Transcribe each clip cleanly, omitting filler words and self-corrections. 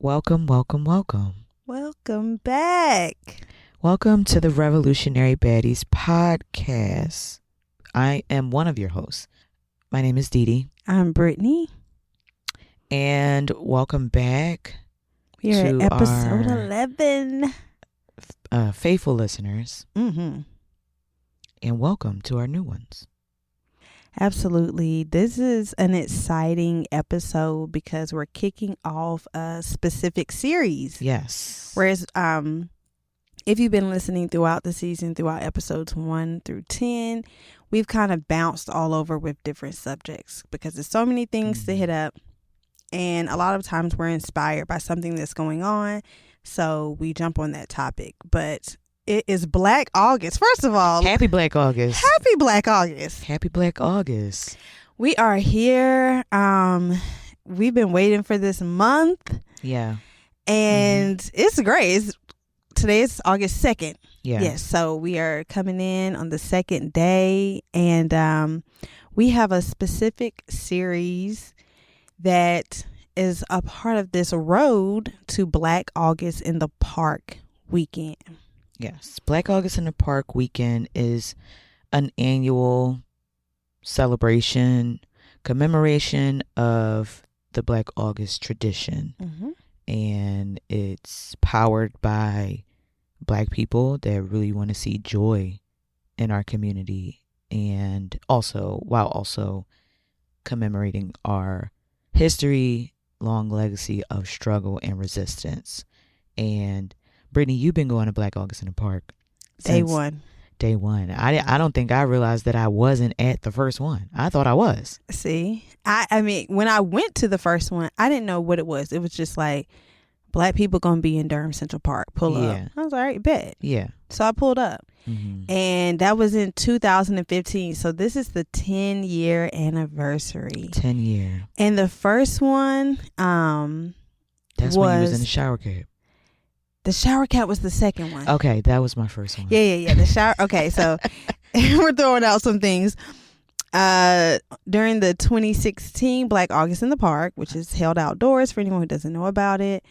Welcome, welcome, welcome. Welcome back. Welcome to the Revolutionary Baddies podcast. I am one of your hosts. My name is Dee Dee. I'm Brittany. And welcome back We're to at episode our 11. Faithful listeners. Mm-hmm. And welcome to our new ones. Absolutely. This is an exciting episode because we're kicking off a specific series. Yes. Whereas if you've been listening throughout the season, throughout episodes 1 through 10, we've kind of bounced all over with different subjects because there's so many things to hit up. And a lot of times we're inspired by something that's going on. So we jump on that topic. But it is Black August. First of all, Happy Black August. Happy Black August. Happy Black August. We are here. We've been waiting for this month. Yeah. And it's great. Today is August 2nd. Yeah. Yes. So we are coming in on the second day. And we have a specific series that is a part of this road to Black August in the Park weekend. Yes. Black August in the Park weekend is an annual celebration, commemoration of the Black August tradition. Mm-hmm. And it's powered by Black people that really want to see joy in our community, and while also commemorating our history, long legacy of struggle and resistance. And Brittany, you've been going to Black August in the Park Day one. Day one. I don't think I realized that I wasn't at the first one. I thought I was. See, I mean, when I went to the first one, I didn't know what it was. It was just like, Black people gonna be in Durham Central Park. Pull up. I was like, all right, bet. Yeah. So I pulled up. Mm-hmm. And that was in 2015. So this is the 10-year anniversary. 10 year. And the first one, That's when you was in the shower cap. The shower cap was the second one. Okay, that was my first one. Yeah. The shower. Okay, so we're throwing out some things. During the 2016 Black August in the Park, which is held outdoors for anyone who doesn't know about it,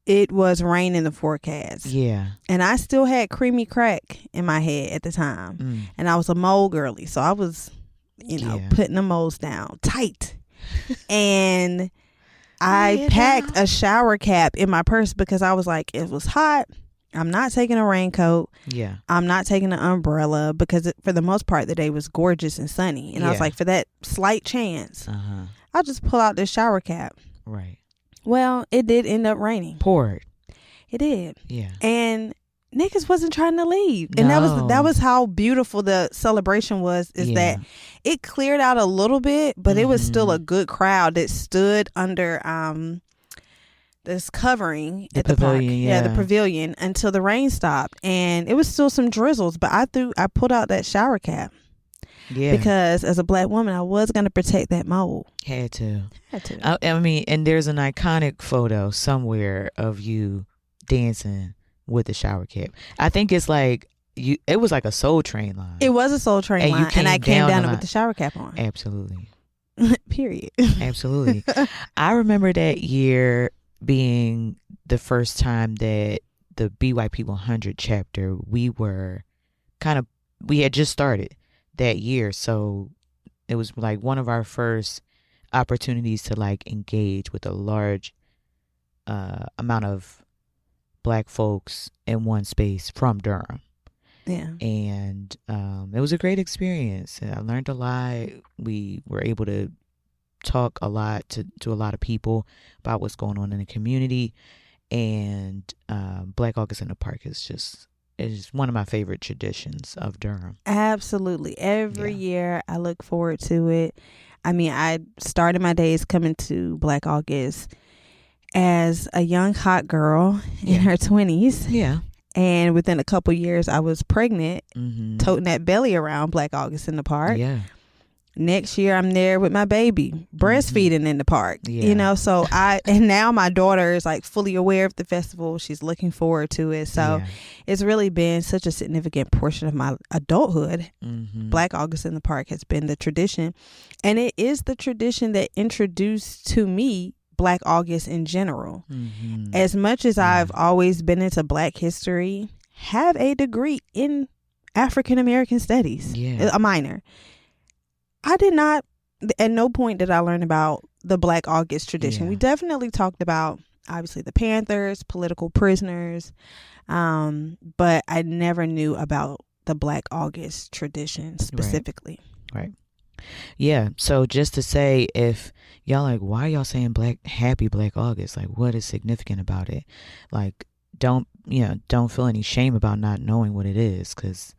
it was rain in the forecast. Yeah. And I still had creamy crack in my head at the time. And I was a mold girly, so I was, putting the molds down tight. And I packed a shower cap in my purse because I was like, it was hot. I'm not taking a raincoat. Yeah. I'm not taking an umbrella because for the most part the day was gorgeous and sunny. And I was like, for that slight chance, I'll just pull out this shower cap. Right. Well, it did end up raining. Poured. It did. Yeah. And niggas wasn't trying to leave. And that was how beautiful the celebration was, that it cleared out a little bit, but it was still a good crowd that stood under this covering at the park. Yeah, the pavilion until the rain stopped. And it was still some drizzles, but I pulled out that shower cap. Yeah. Because as a Black woman, I was going to protect that mold. Had to. I mean, and there's an iconic photo somewhere of you dancing with the shower cap. I think it's like it was like a Soul Train line. It was a Soul Train line, and I came down with the shower cap on. Absolutely. Period. Absolutely. I remember that year being the first time that the BYP 100 chapter, we had just started that year. So it was like one of our first opportunities to like engage with a large amount of Black folks in one space from Durham. Yeah. And it was a great experience. I learned a lot. We were able to talk a lot to a lot of people about what's going on in the community. And Black August in the Park is one of my favorite traditions of Durham. Absolutely. Every year I look forward to it. I mean, I started my days coming to Black August as a young hot girl in her 20s. Yeah. And within a couple years, I was pregnant, toting that belly around Black August in the Park. Yeah. Next year, I'm there with my baby, breastfeeding in the park. Yeah. So and now my daughter is like fully aware of the festival. She's looking forward to it. So it's really been such a significant portion of my adulthood. Black August in the Park has been the tradition. And it is the tradition that introduced to me Black August in general. As much as I've always been into Black history, have a degree in African American studies, a minor. I did not, at no point did I learn about the Black August tradition. We definitely talked about, obviously, the Panthers, political prisoners, but I never knew about the Black August tradition specifically. Right. Yeah. So just to say, if y'all like, why y'all saying happy Black August? Like, what is significant about it? Like, don't feel any shame about not knowing what it is, because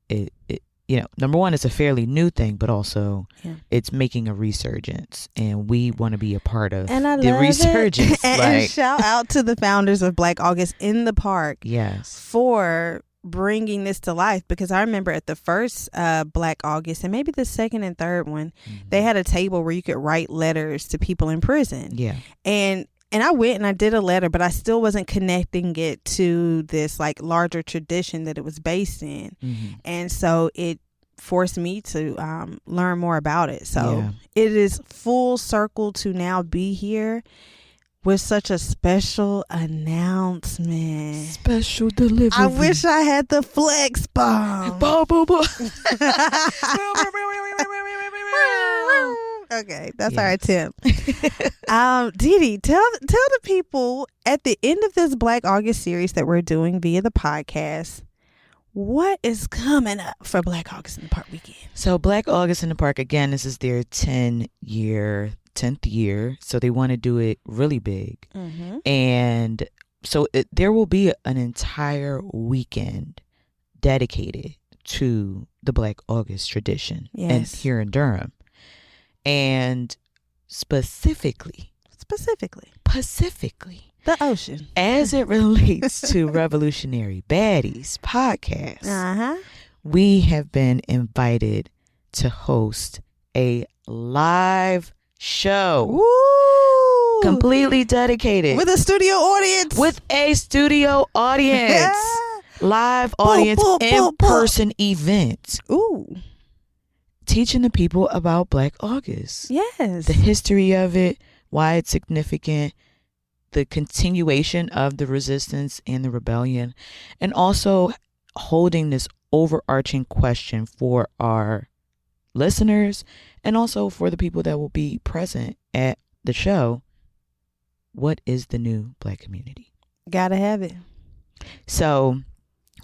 it number one, it's a fairly new thing, but also it's making a resurgence, and we want to be a part of the resurgence. And shout out to the founders of Black August in the Park. Yes. For bringing this to life, because I remember at the first Black August, and maybe the second and third one, they had a table where you could write letters to people in prison. Yeah. And I went and I did a letter, but I still wasn't connecting it to this like larger tradition that it was based in. And so it forced me to learn more about it. So it is full circle to now be here with such a special announcement. Special delivery. I wish I had the flex bomb. Okay, that's our attempt. Dee Dee, tell the people at the end of this Black August series that we're doing via the podcast, what is coming up for Black August in the Park weekend? So Black August in the Park, again, this is their 10th year. So they want to do it really big. And so there will be an entire weekend dedicated to the Black August tradition and here in Durham. And specifically, the ocean, as it relates to Revolutionary Baddies podcast, we have been invited to host a live show. Woo! Completely dedicated with a studio audience. Live audience, in-person event. Ooh. Teaching the people about Black August. Yes. The history of it, why it's significant, the continuation of the resistance and the rebellion, and also holding this overarching question for our listeners and also for the people that will be present at the show. What is the new Black community? Gotta have it. So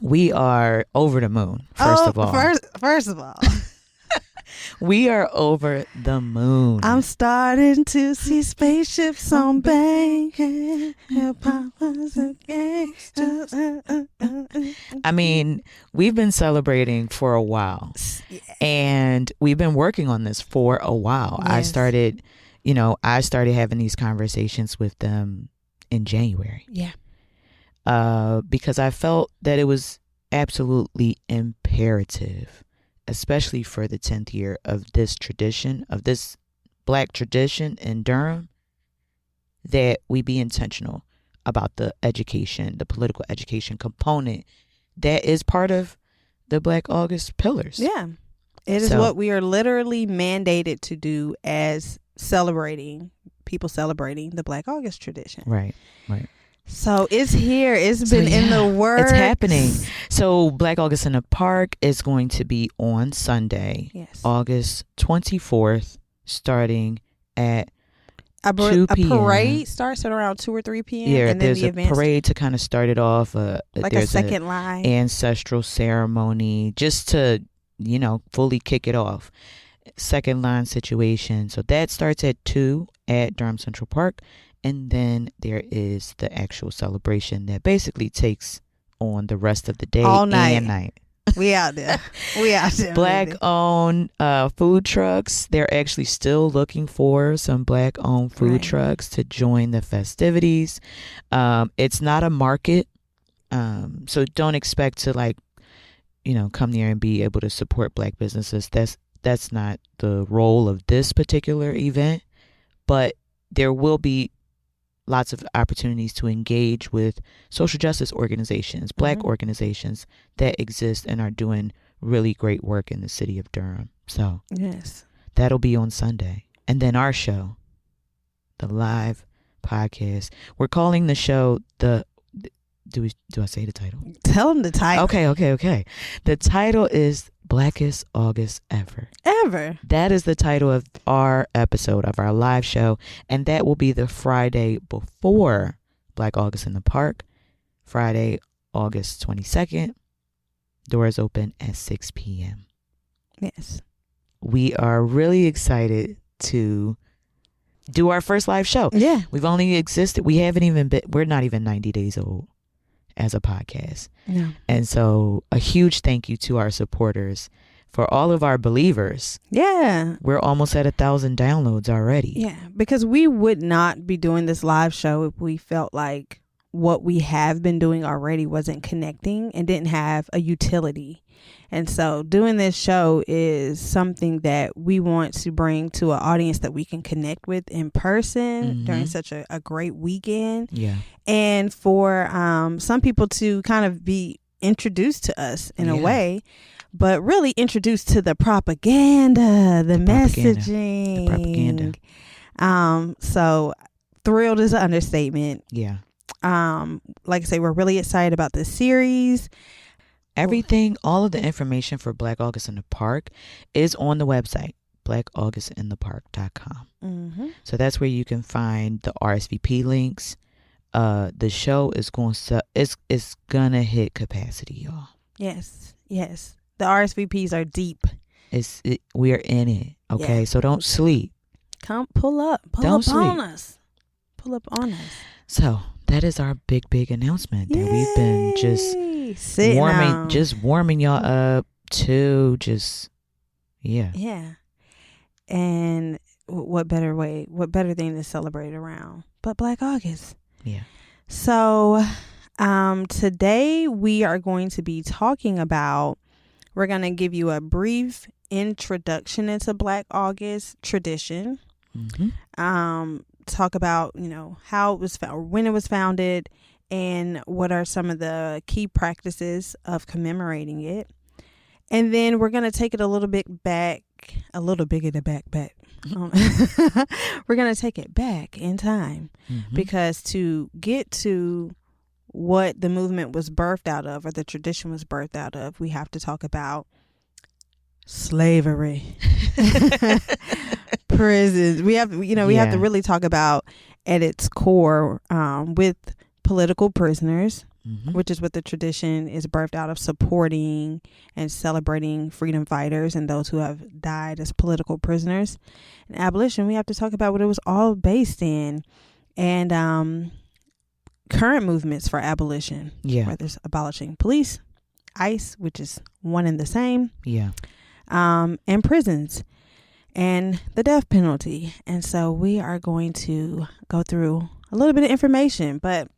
we are over the moon, first of all. First of all. We are over the moon. I'm starting to see spaceships on bank. I mean, we've been celebrating for a while, and we've been working on this for a while. Yes. I started having these conversations with them in January. Yeah. Because I felt that it was absolutely imperative, especially for the 10th year of this tradition, of this Black tradition in Durham, that we be intentional about the education, the political education component that is part of the Black August pillars. Yeah. It is what we are literally mandated to do as people celebrating the Black August tradition. Right. So it's here. It's been in the works. It's happening. So Black August in the Park is going to be on Sunday, August 24th, starting at 2 p.m. A parade starts at around 2 or 3 p.m. Yeah, and then there's a parade to kind of start it off. Like a second line. Ancestral ceremony just to, fully kick it off. Second line situation. So that starts at 2 at Durham Central Park. And then there is the actual celebration that basically takes on the rest of the day all night. And night. We out there. Black owned food trucks. They're actually still looking for some Black owned food trucks to join the festivities. It's not a market. So don't expect to come there and be able to support Black businesses. That's not the role of this particular event. But there will be lots of opportunities to engage with social justice organizations, Black organizations that exist and are doing really great work in the city of Durham. So that'll be on Sunday. And then our show, the live podcast. We're calling the show do I say the title? Tell them the title. Okay. The title is Blackest August Ever. Ever. That is the title of our episode of our live show, and that will be the Friday before Black August in the Park, Friday, August 22nd. Doors open at 6 p.m. Yes. We are really excited to do our first live show. Yeah. We've only existed. We're not even 90 days old as a podcast. No. And so a huge thank you to our supporters, for all of our believers. Yeah. We're almost at 1,000 downloads already. Yeah. Because we would not be doing this live show if we felt like what we have been doing already wasn't connecting and didn't have a utility. And so doing this show is something that we want to bring to an audience that we can connect with in person during such a great weekend. Yeah. And for some people to kind of be introduced to us in a way, but really introduced to the propaganda, the messaging. The propaganda. So thrilled is an understatement. Yeah. Like I say, we're really excited about this series. Everything, all of the information for Black August in the Park is on the website, blackaugustinthepark.com. Mm-hmm. So that's where you can find the RSVP links. The show is it's gonna hit capacity, y'all. Yes. The RSVPs are deep. We are in it. Okay, so don't sleep. Come pull up on us. Pull up on us. So that is our big announcement that we've been just warming y'all up to Yeah. And what better thing to celebrate around but Black August. Yeah. So today we are going to be talking about, we're going to give you a brief introduction into Black August tradition. Talk about, how it was found, when it was founded, and what are some of the key practices of commemorating it. And then we're going to take it a little bit back. We're going to take it back in time because to get to what the movement was birthed out of, or the tradition was birthed out of, we have to talk about slavery. Prisons. We have to really talk about, at its core, with political prisoners, which is what the tradition is birthed out of, supporting and celebrating freedom fighters and those who have died as political prisoners. And abolition, we have to talk about what it was all based in, and current movements for abolition. Yeah. Whether it's abolishing police, ICE, which is one and the same. Yeah. And prisons, and the death penalty. And so we are going to go through a little bit of information, but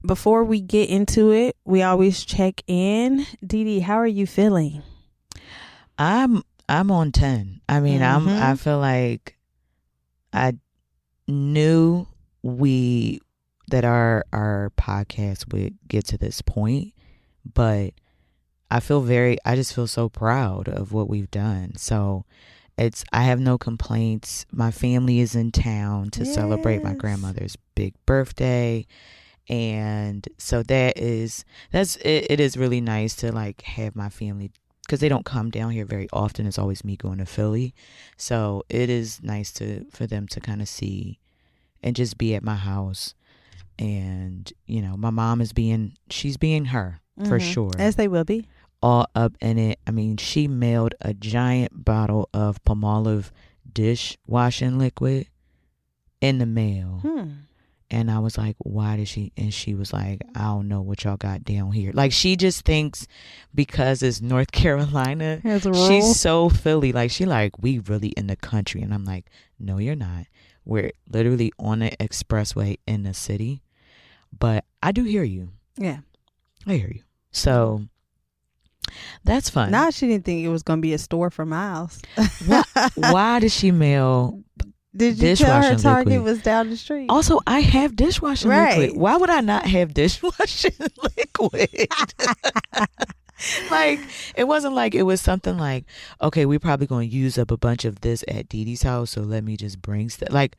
before we get into it, we always check in. Dee Dee, how are you feeling? I'm on 10. I mean, I feel like I knew that our podcast would get to this point, but I just feel so proud of what we've done. So I have no complaints. My family is in town to celebrate my grandmother's big birthday. And so it is really nice to like have my family, because they don't come down here very often. It's always me going to Philly. So it is nice for them to kind of see and just be at my house. And, my mom she's being her for sure. As they will be. All up in it. I mean, she mailed a giant bottle of Palmolive dishwashing liquid in the mail. And I was like, why did she? And she was like, I don't know what y'all got down here. Like, she just thinks because it's North Carolina, she's so Philly. Like, we really in the country. And I'm like, no, you're not. We're literally on the expressway in the city. But I do hear you. Yeah. I hear you. So that's fun. Now she didn't think it was going to be a store for miles. Why did she mail Did you tell her Target was down the street? Also, I have dishwashing liquid. Why would I not have dishwashing liquid? Like, it wasn't like it was something like, okay, we're probably going to use up a bunch of this at Dee Dee's house, so let me just bring stuff. Like,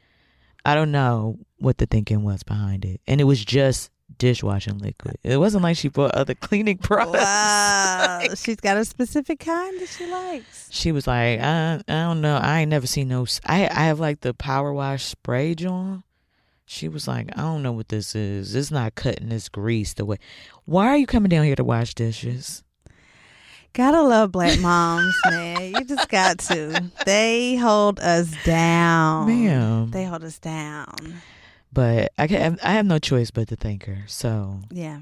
I don't know what the thinking was behind it. And it was just dishwashing liquid. It wasn't like she bought other cleaning products. Wow. Like, she's got a specific kind that she likes. She was like, I don't know. I ain't never seen no. I have like the power wash spray joint. She was like, I don't know what this is. It's not cutting this grease the way. Why are you coming down here to wash dishes? Gotta love Black moms, man. You just got to. They hold us down. Ma'am. They hold us down. But I have no choice but to thank her. So yeah,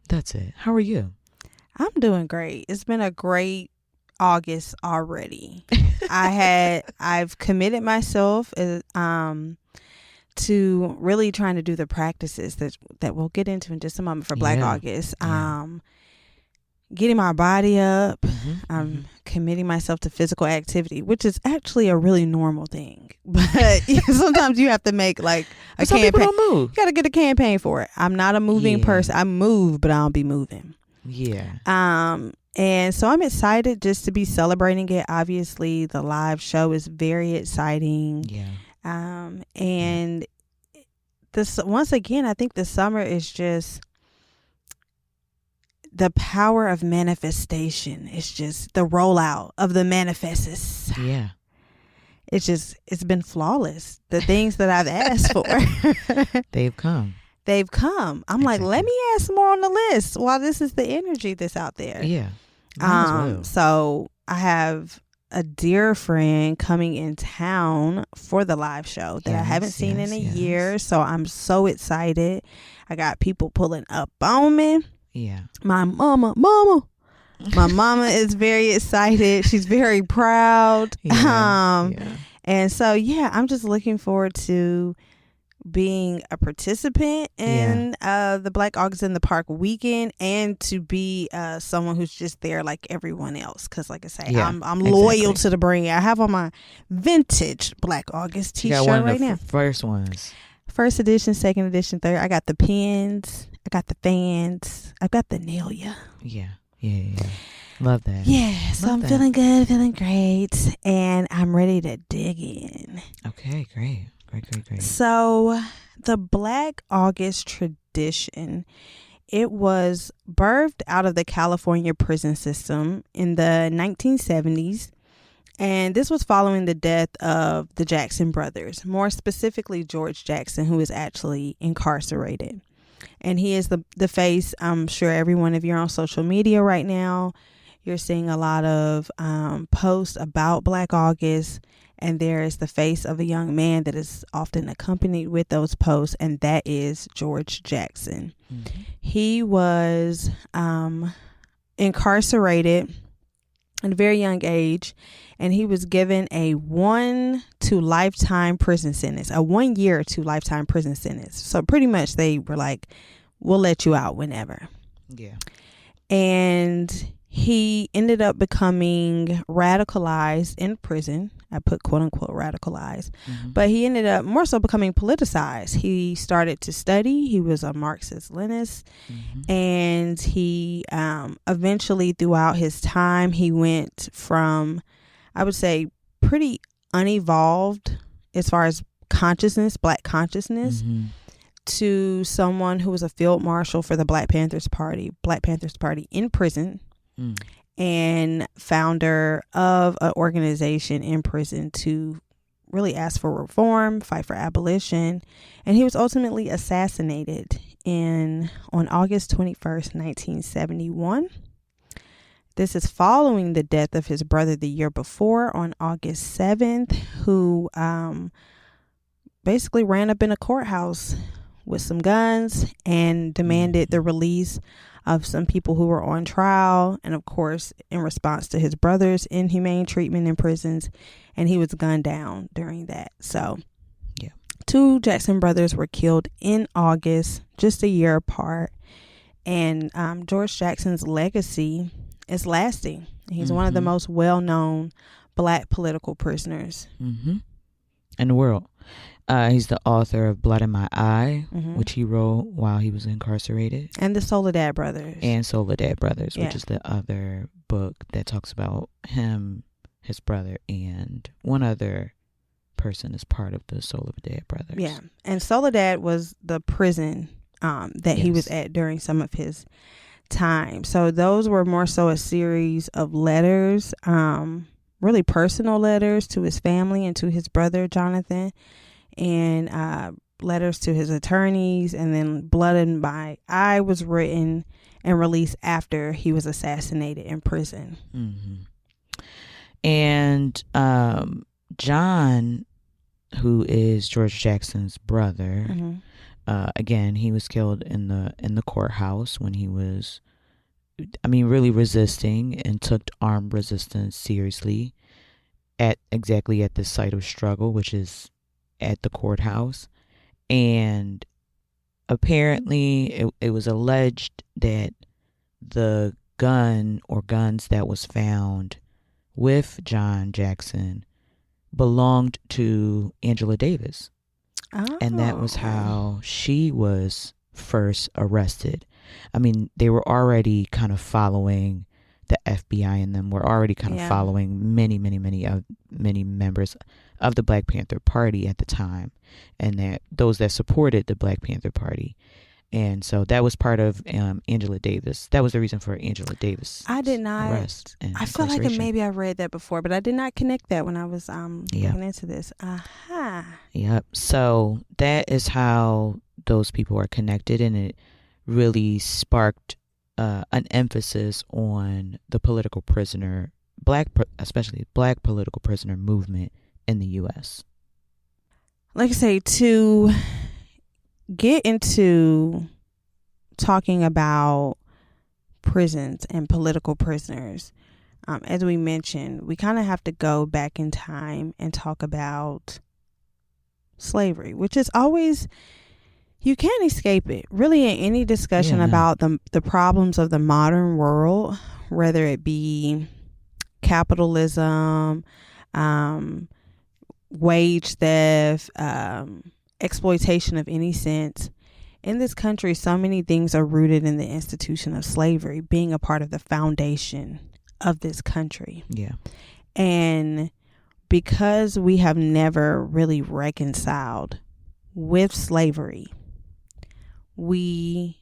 that's it. How are you? I'm doing great. It's been a great August already. I've committed myself to really trying to do the practices that we'll get into in just a moment for Black August. Getting my body up. I'm committing myself to physical activity, which is actually a really normal thing. But sometimes you have to make like a some campaign. People don't move. You got to get a campaign for it. I'm not a moving person. I move, but I don't be moving. Yeah. And so I'm excited just to be celebrating it. Obviously, the live show is very exciting. Yeah. And this, once again, I think the summer is just the power of manifestation. It's just the rollout of the manifests. Yeah. It's been flawless. The things that I've asked for, they've come. I'm exactly. Like, let me add some more on the list while this is the energy that's out there. Yeah. So I have a dear friend coming in town for the live show that I haven't seen in a year. So I'm so excited. I got people pulling up on me. Yeah. My mama. My mama is very excited. She's very proud. And so, I'm just looking forward to being a participant in the Black August in the Park weekend, and to be someone who's just there like everyone else. Because like I say, I'm loyal to the brand. I have on my vintage Black August t-shirt right now. First ones. First edition, second edition, third. I got the pins. I got the fans. I got the Nelia. Yeah. Love that. Yeah. So I'm feeling good, feeling great, and I'm ready to dig in. Okay, great. So the Black August tradition, it was birthed out of the California prison system in the 1970s. And this was following the death of the Jackson brothers, more specifically George Jackson, who is actually incarcerated. And he is the face. I'm sure every one of you are on social media right now. You're seeing a lot of posts about Black August. And there is the face of a young man that is often accompanied with those posts. And that is George Jackson. Mm-hmm. He was incarcerated at a very young age. And he was given a 1 to lifetime prison sentence, a 1 year to lifetime prison sentence. So pretty much they were like, we'll let you out whenever. Yeah. And he ended up becoming radicalized in prison. I put quote unquote radicalized, but he ended up more so becoming politicized. He started to study. He was a Marxist-Leninist, and he eventually, throughout his time, he went from, I would say, pretty unevolved as far as consciousness, Black consciousness, to someone who was a field marshal for the Black Panthers Party in prison. And founder of an organization in prison to really ask for reform, fight for abolition. And he was ultimately assassinated on August 21st, 1971. This is following the death of his brother the year before on August 7th, who basically ran up in a courthouse with some guns and demanded the release of some people who were on trial, and of course in response to his brother's inhumane treatment in prisons, and he was gunned down during that. So 2 Jackson brothers were killed in August, just a year apart, and George Jackson's legacy is lasting. He's one of the most well-known Black political prisoners in the world. He's the author of Blood in My Eye, which he wrote while he was incarcerated. And the Soledad Brothers. Which is the other book that talks about him, his brother, and one other person is part of the Soledad brothers. Yeah. And Soledad was the prison that he was at during some of his time. So those were more so a series of letters, really personal letters to his family and to his brother Jonathan, and letters to his attorneys, and then Blood and by Eye was written and released after he was assassinated in prison. Mm-hmm. And John, who is George Jackson's brother, Mm-hmm. Again, he was killed in the courthouse when he was, really resisting, and took armed resistance seriously at the site of struggle, which is at the courthouse. And apparently it was alleged that the gun or guns that was found with John Jackson belonged to Angela Davis. Oh. And that was how she was first arrested. They were already kind of following the FBI, and them were already kind of following many members of the Black Panther Party at the time, and that those that supported the Black Panther Party. And so that was part of Angela Davis. That was the reason for Angela Davis. I did not. Arrest and I feel like maybe I read that before, but I did not connect that when I was looking into this. Aha. Yep. So that is how those people are connected, and it really sparked an emphasis on the political prisoner, especially black political prisoner movement in the U.S. Like I say, to get into talking about prisons and political prisoners, as we mentioned, we kind of have to go back in time and talk about slavery, which is always, you can't escape it really in any discussion about the problems of the modern world, whether it be capitalism, wage theft, exploitation of any sense. In this country, so many things are rooted in the institution of slavery being a part of the foundation of this country. Yeah. And because we have never really reconciled with slavery, we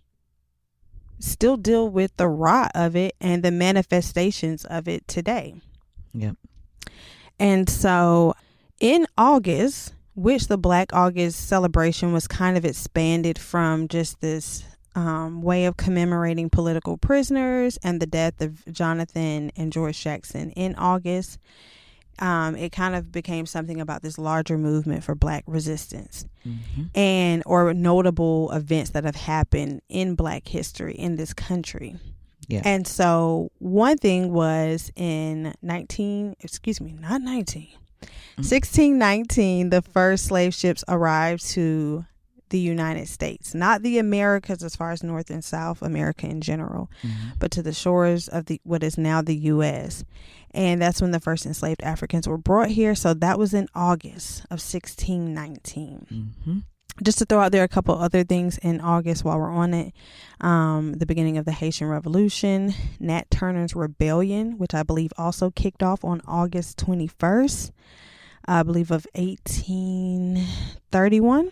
still deal with the rot of it and the manifestations of it today. Yep. And so in August, which the Black August celebration was kind of expanded from just this way of commemorating political prisoners and the death of Jonathan and George Jackson in August, it kind of became something about this larger movement for Black resistance, and or notable events that have happened in Black history in this country. Yeah. And so one thing was in 1619, the first slave ships arrived to the United States, not the Americas as far as North and South America in general, but to the shores of what is now the U.S. And that's when the first enslaved Africans were brought here. So that was in August of 1619. Just to throw out there a couple other things in August while we're on it. The beginning of the Haitian Revolution, Nat Turner's Rebellion, which I believe also kicked off on August 21st, I believe of 1831.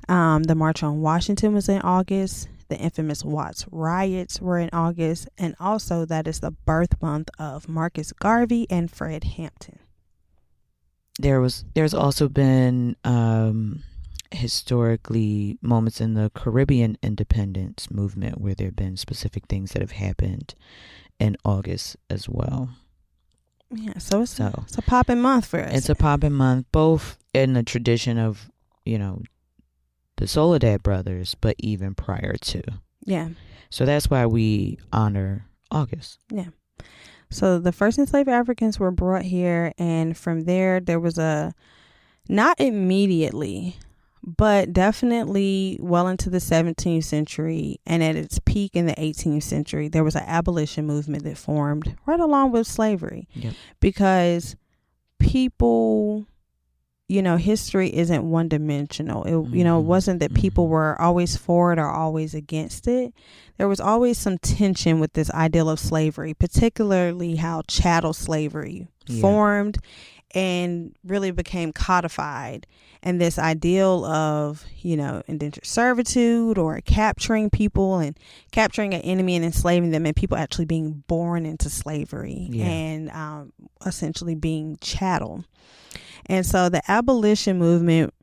The March on Washington was in August. The infamous Watts riots were in August. And also that is the birth month of Marcus Garvey and Fred Hampton. There's also been historically moments in the Caribbean independence movement where there have been specific things that have happened in August as well. Yeah, so it's a popping month for us. It's a popping month, both in the tradition of, the Soledad brothers, but even prior to. Yeah. So that's why we honor August. Yeah. So the first enslaved Africans were brought here, and from there was not immediately, but definitely well into the 17th century and at its peak in the 18th century, there was an abolition movement that formed right along with slavery. Yep. Because people, history isn't one dimensional. It wasn't that people were always for it or always against it. There was always some tension with this ideal of slavery, particularly how chattel slavery formed and really became codified. And this ideal of, indentured servitude or capturing people and capturing an enemy and enslaving them, and people actually being born into slavery and essentially being chattel. And so the abolition movement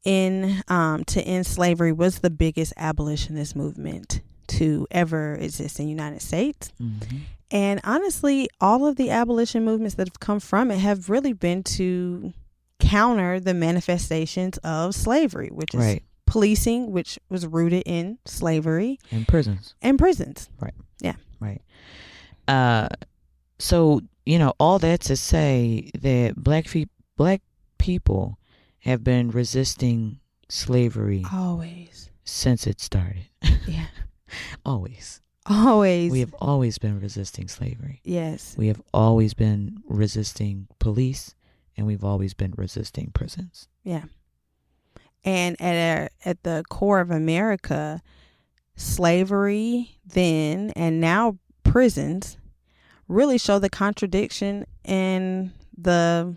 to end slavery was the biggest abolitionist movement to ever exist in the United States. Mm-hmm. And honestly, all of the abolition movements that have come from it have really been to counter the manifestations of slavery, which is policing, which was rooted in slavery. And prisons. Right. Yeah. Right. So, all that to say that black people have been resisting slavery always since it started. Yeah. Always. We have always been resisting slavery. Yes. We have always been resisting police, and we've always been resisting prisons. Yeah. And at the core of America, slavery then and now prisons really show the contradiction and the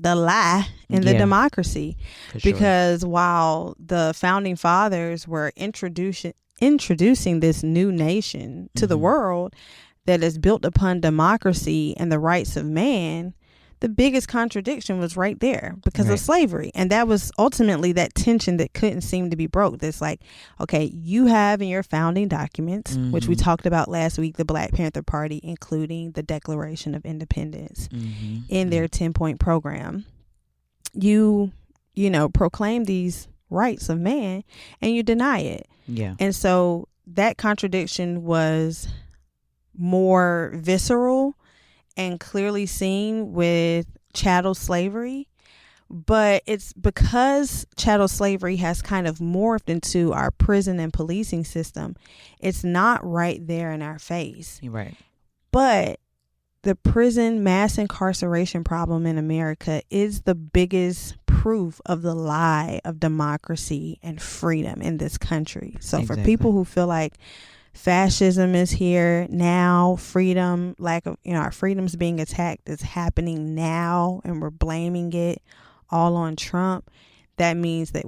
lie in the democracy. Because while the founding fathers were introducing this new nation to the world that is built upon democracy and the rights of man, the biggest contradiction was right there because of slavery. And that was ultimately that tension that couldn't seem to be broke. That's like, okay, you have in your founding documents, which we talked about last week, the Black Panther Party, including the Declaration of Independence in their 10-point program. You proclaim these rights of man and you deny it. Yeah. And so that contradiction was more visceral and clearly seen with chattel slavery. But it's because chattel slavery has kind of morphed into our prison and policing system. It's not right there in our face. Right. But the prison mass incarceration problem in America is the biggest proof of the lie of democracy and freedom in this country. So for people who feel like fascism is here now, freedom, lack of, our freedoms being attacked is happening now, and we're blaming it all on Trump, that means that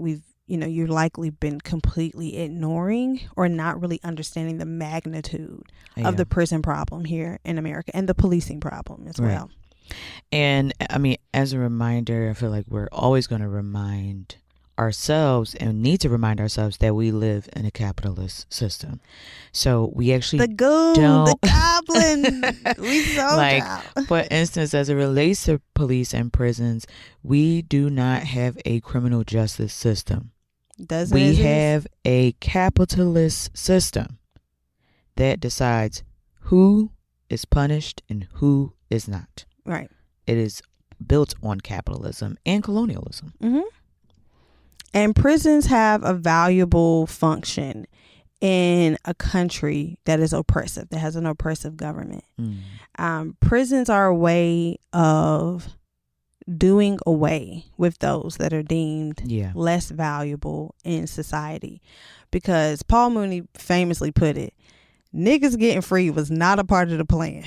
you've likely been completely ignoring or not really understanding the magnitude of the prison problem here in America and the policing problem as well. And I mean, as a reminder, I feel like we're always going to remind ourselves and need to remind ourselves that we live in a capitalist system. So we actually the goblin, we sold out. For instance, as it relates to police and prisons, we do not have a criminal justice system. We have a capitalist system that decides who is punished and who is not. Right. It is built on capitalism and colonialism. Mm-hmm. And prisons have a valuable function in a country that is oppressive, that has an oppressive government. Prisons are a way of doing away with those that are deemed less valuable in society. Because Paul Mooney famously put it, niggas getting free was not a part of the plan.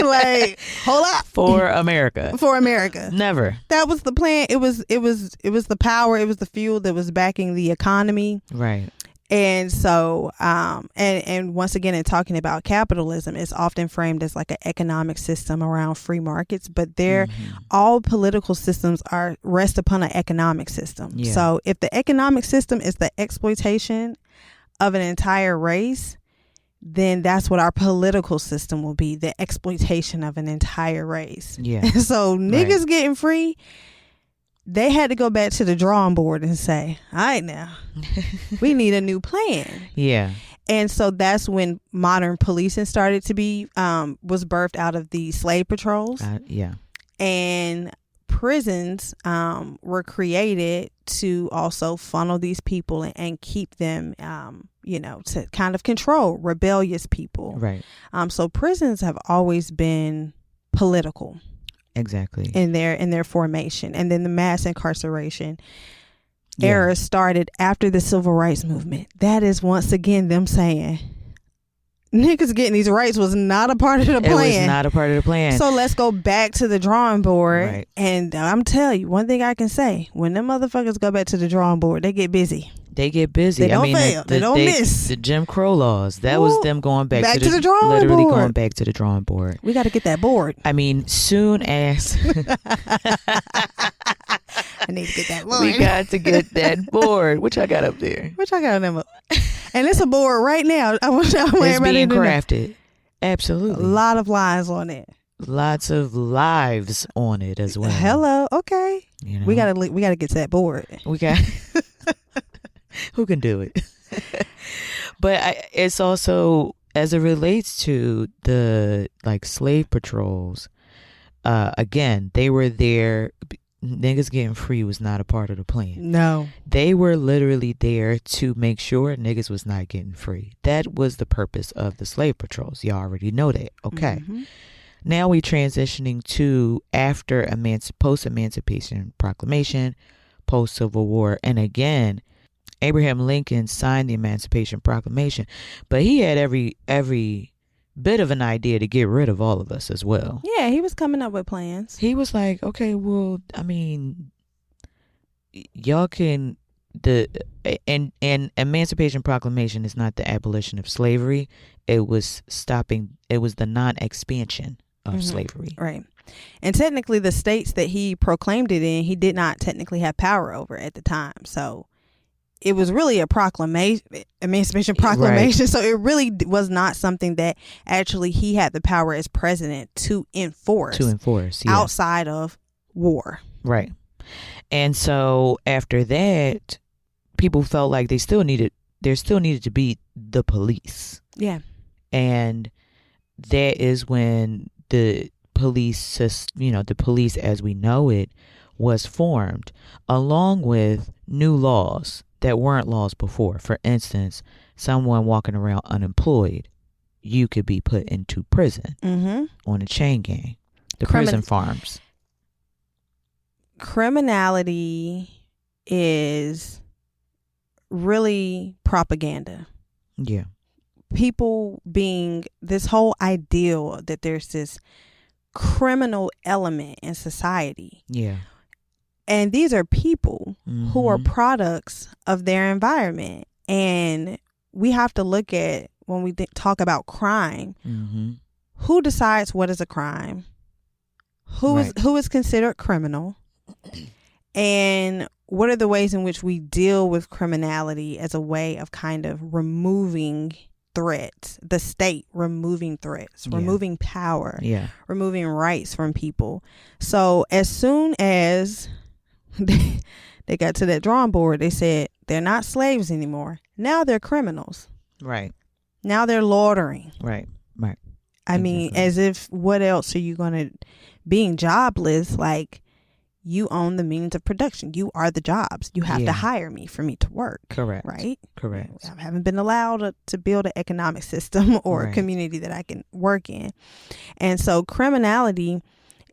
Like, hold up. For America. Never. That was the plan. It was the power, it was the fuel that was backing the economy. Right. And so, and once again, in talking about capitalism, it's often framed as like an economic system around free markets, but all political systems rest upon an economic system. Yeah. So if the economic system is the exploitation of an entire race, then that's what our political system will be, the exploitation of an entire race. Yeah. So niggas getting free, they had to go back to the drawing board and say, all right, now we need a new plan. Yeah. And so that's when modern policing started to be, was birthed out of the slave patrols. And prisons were created to also funnel these people and keep them, to kind of control rebellious people. Right. So prisons have always been political. Exactly. In their formation. And then the mass incarceration era started after the civil rights movement. That is once again them saying, niggas getting these rights was not a part of the plan. It was not a part of the plan. So let's go back to the drawing board. Right. And I'm telling you, one thing I can say, when them motherfuckers go back to the drawing board, they get busy. They get busy. They don't fail. They don't miss. The Jim Crow laws. That was them going back to the drawing board. Literally going back to the drawing board. We got to get that board. I mean, soon as I need to get that board. We got to get that board. Which I got up there. Which I got on them up. And it's a board right now. I want it's being crafted. Absolutely. A lot of lines on it. Lots of lives on it as well. Hello. Okay. You know? We gotta get to that board. We got. Who can do it? But it's also, as it relates to the slave patrols, again, they were there. Niggas getting free was not a part of the plan. No. They were literally there to make sure niggas was not getting free. That was the purpose of the slave patrols. You already know that. Okay. Mm-hmm. Now we transitioning to after post-emancipation proclamation, post-Civil War. And again, Abraham Lincoln signed the Emancipation Proclamation, but he had every bit of an idea to get rid of all of us as well. Yeah, he was coming up with plans. He was like, okay, well, I mean, y'all can and Emancipation Proclamation is not the abolition of slavery. It was the non-expansion of slavery. Right. And technically the states that he proclaimed it in, he did not technically have power over at the time. So it was really a Emancipation Proclamation. Right. So it really was not something that actually he had the power as president to enforce. Yeah. Outside of war. Right. And so after that, people felt like there still needed to be the police. Yeah. And that is when the police as we know it was formed, along with new laws that weren't laws before. For instance, someone walking around unemployed, you could be put into prison on a chain gang. The prison farms. Criminality is really propaganda. Yeah. People being this whole ideal that there's this criminal element in society. Yeah. And these are people who are products of their environment. And we have to look at, when we talk about crime, who decides what is a crime? Who is considered criminal? And what are the ways in which we deal with criminality as a way of kind of removing threats, the state removing threats, removing power, removing rights from people. So as soon as they got to that drawing board, they said they're not slaves anymore. Now they're criminals. Right. Now they're loitering. Right. I mean, as if, what else are you going to, being jobless, like, you own the means of production. You are the jobs. You have to hire me for me to work. Correct. Right? Correct. I haven't been allowed to build an economic system or a community that I can work in. And so criminality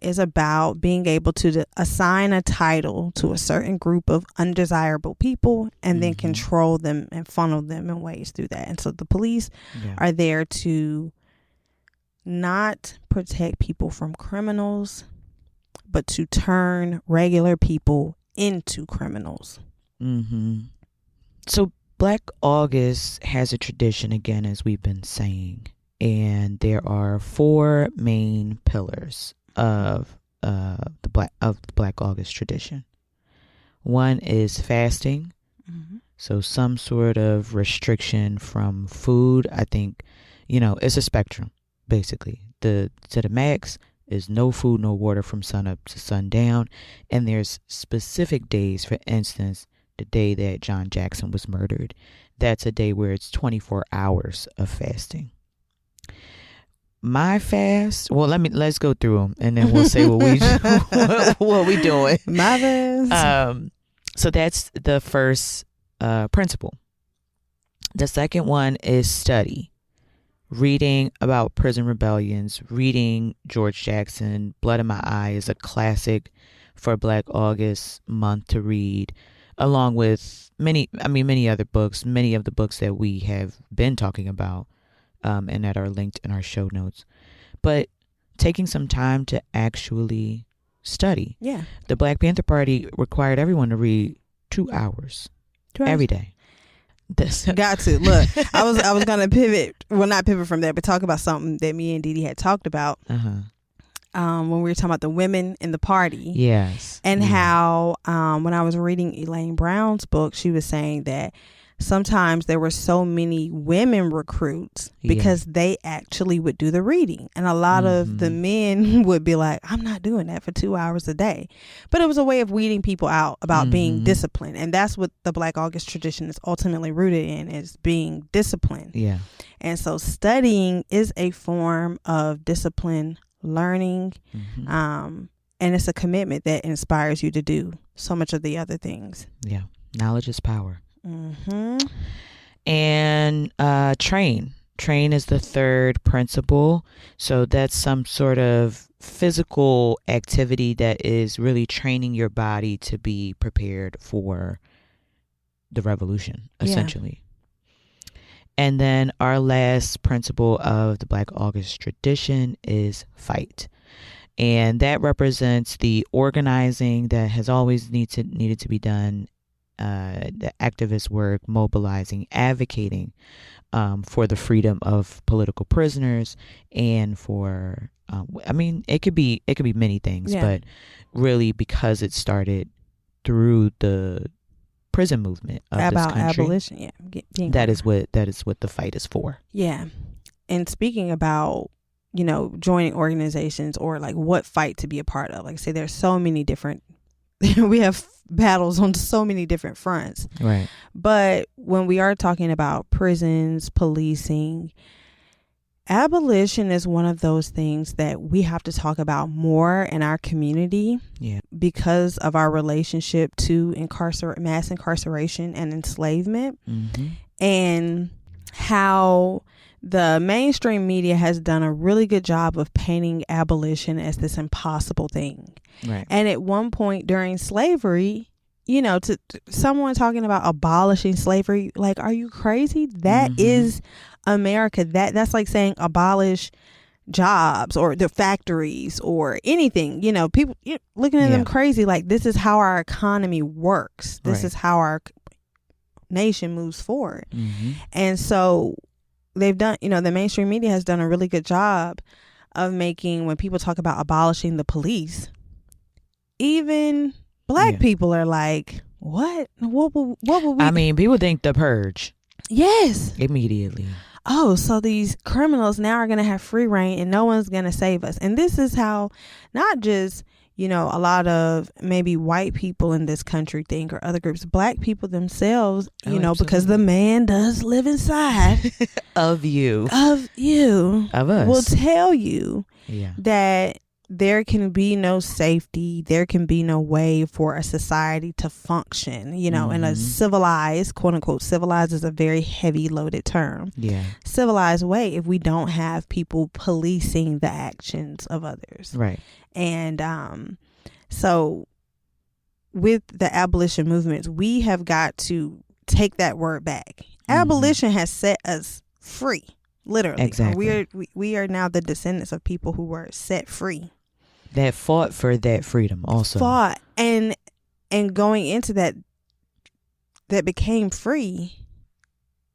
is about being able to assign a title to a certain group of undesirable people and then control them and funnel them in ways through that. And so the police are there to not protect people from criminals, but to turn regular people into criminals. So Black August has a tradition, again, as we've been saying, and there are 4 main pillars of the Black August tradition. One is fasting, so some sort of restriction from food. I think, it's a spectrum, basically. To the max is no food, no water from sun up to sundown. And there's specific days, for instance, the day that John Jackson was murdered. That's a day where it's 24 hours of fasting. My fast, well, let's go through them and then we'll say what we doing. My fast. So that's the first principle. The second one is study. Reading about prison rebellions, reading George Jackson. Blood in My Eye is a classic for Black August month to read, along with many other books. Many of the books that we have been talking about and that are linked in our show notes. But taking some time to actually study. Yeah. The Black Panther Party required everyone to read 2 hours every day. Got to. Look, I was going to pivot. Well, not pivot from that, but talk about something that me and Dee Dee had talked about. When we were talking about the women in the party. Yes. And how when I was reading Elaine Brown's book, she was saying that sometimes there were so many women recruits because they actually would do the reading. And a lot of the men would be like, I'm not doing that for 2 hours a day. But it was a way of weeding people out about being disciplined. And that's what the Black August tradition is ultimately rooted in, is being disciplined. Yeah. And so studying is a form of discipline, learning, and it's a commitment that inspires you to do so much of the other things. Yeah. Knowledge is power. And train is the third principle. So that's some sort of physical activity that is really training your body to be prepared for the revolution, essentially. And then our last principle of the Black August tradition is fight. And that represents the organizing that has always needed to be done, the activist work, mobilizing, advocating for the freedom of political prisoners, and for it could be many things, but really because it started through the prison movement of about this country, abolition. That is what the fight is for. Yeah. And speaking about, joining organizations, or like what fight to be a part of, like I say, there's so many different we have battles on so many different fronts. Right. But when we are talking about prisons, policing, abolition is one of those things that we have to talk about more in our community. Yeah. Because of our relationship to mass incarceration and enslavement, and how the mainstream media has done a really good job of painting abolition as this impossible thing. Right. And at one point during slavery, to someone talking about abolishing slavery, like, are you crazy? That is America. That's like saying abolish jobs or the factories or anything. People looking at them crazy, like, this is how our economy works. This is how our nation moves forward. And so they've done, the mainstream media has done a really good job of making, when people talk about abolishing the police, even Black people are like, what would we? People think the purge. Yes. Immediately. Oh, so these criminals now are going to have free reign and no one's going to save us. And this is how not just, a lot of maybe white people in this country think, or other groups, Black people themselves, because the man does live inside of you, of us, will tell you that there can be no safety. There can be no way for a society to function, in a civilized, quote unquote, civilized is a very heavy loaded term. Yeah. Civilized way, if we don't have people policing the actions of others. Right. And so with the abolition movements, we have got to take that word back. Abolition has set us free, literally. Exactly. We are now the descendants of people who were set free. That fought for that freedom also. Fought. And going into that became free,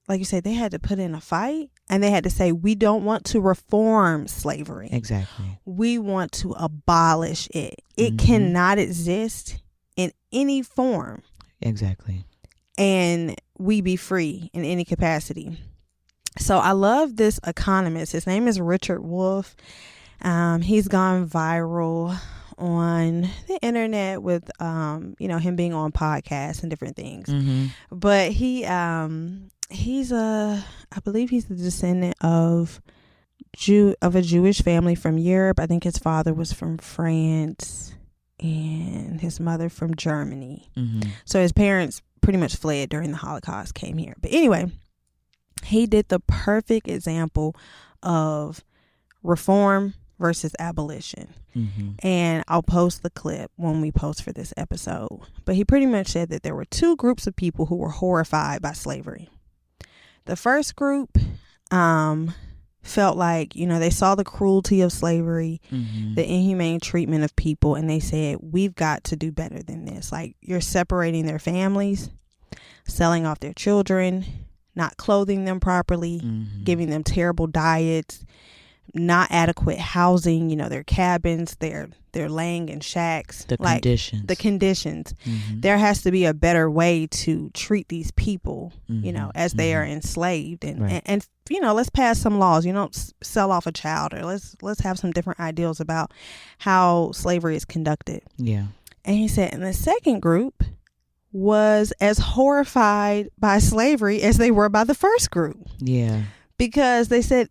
like you said, they had to put in a fight, and they had to say, we don't want to reform slavery. Exactly. We want to abolish it. It cannot exist in any form. Exactly. And we be free in any capacity. So I love this economist. His name is Richard Wolff. He's gone viral on the internet with, him being on podcasts and different things. But I believe he's the descendant of a Jewish family from Europe. I think his father was from France and his mother from Germany. So his parents pretty much fled during the Holocaust, came here. But anyway, he did the perfect example of reform versus abolition. And I'll post the clip when we post for this episode. But he pretty much said that there were two groups of people who were horrified by slavery. The first group felt like, they saw the cruelty of slavery, the inhumane treatment of people, and they said, we've got to do better than this. Like, you're separating their families, selling off their children, not clothing them properly, giving them terrible diets, not adequate housing, their cabins, they're laying in shacks. The conditions. There has to be a better way to treat these people, as they are enslaved. And let's pass some laws. You don't sell off a child, or let's have some different ideals about how slavery is conducted. Yeah. And he said, and the second group was as horrified by slavery as they were by the first group. Yeah. Because they said,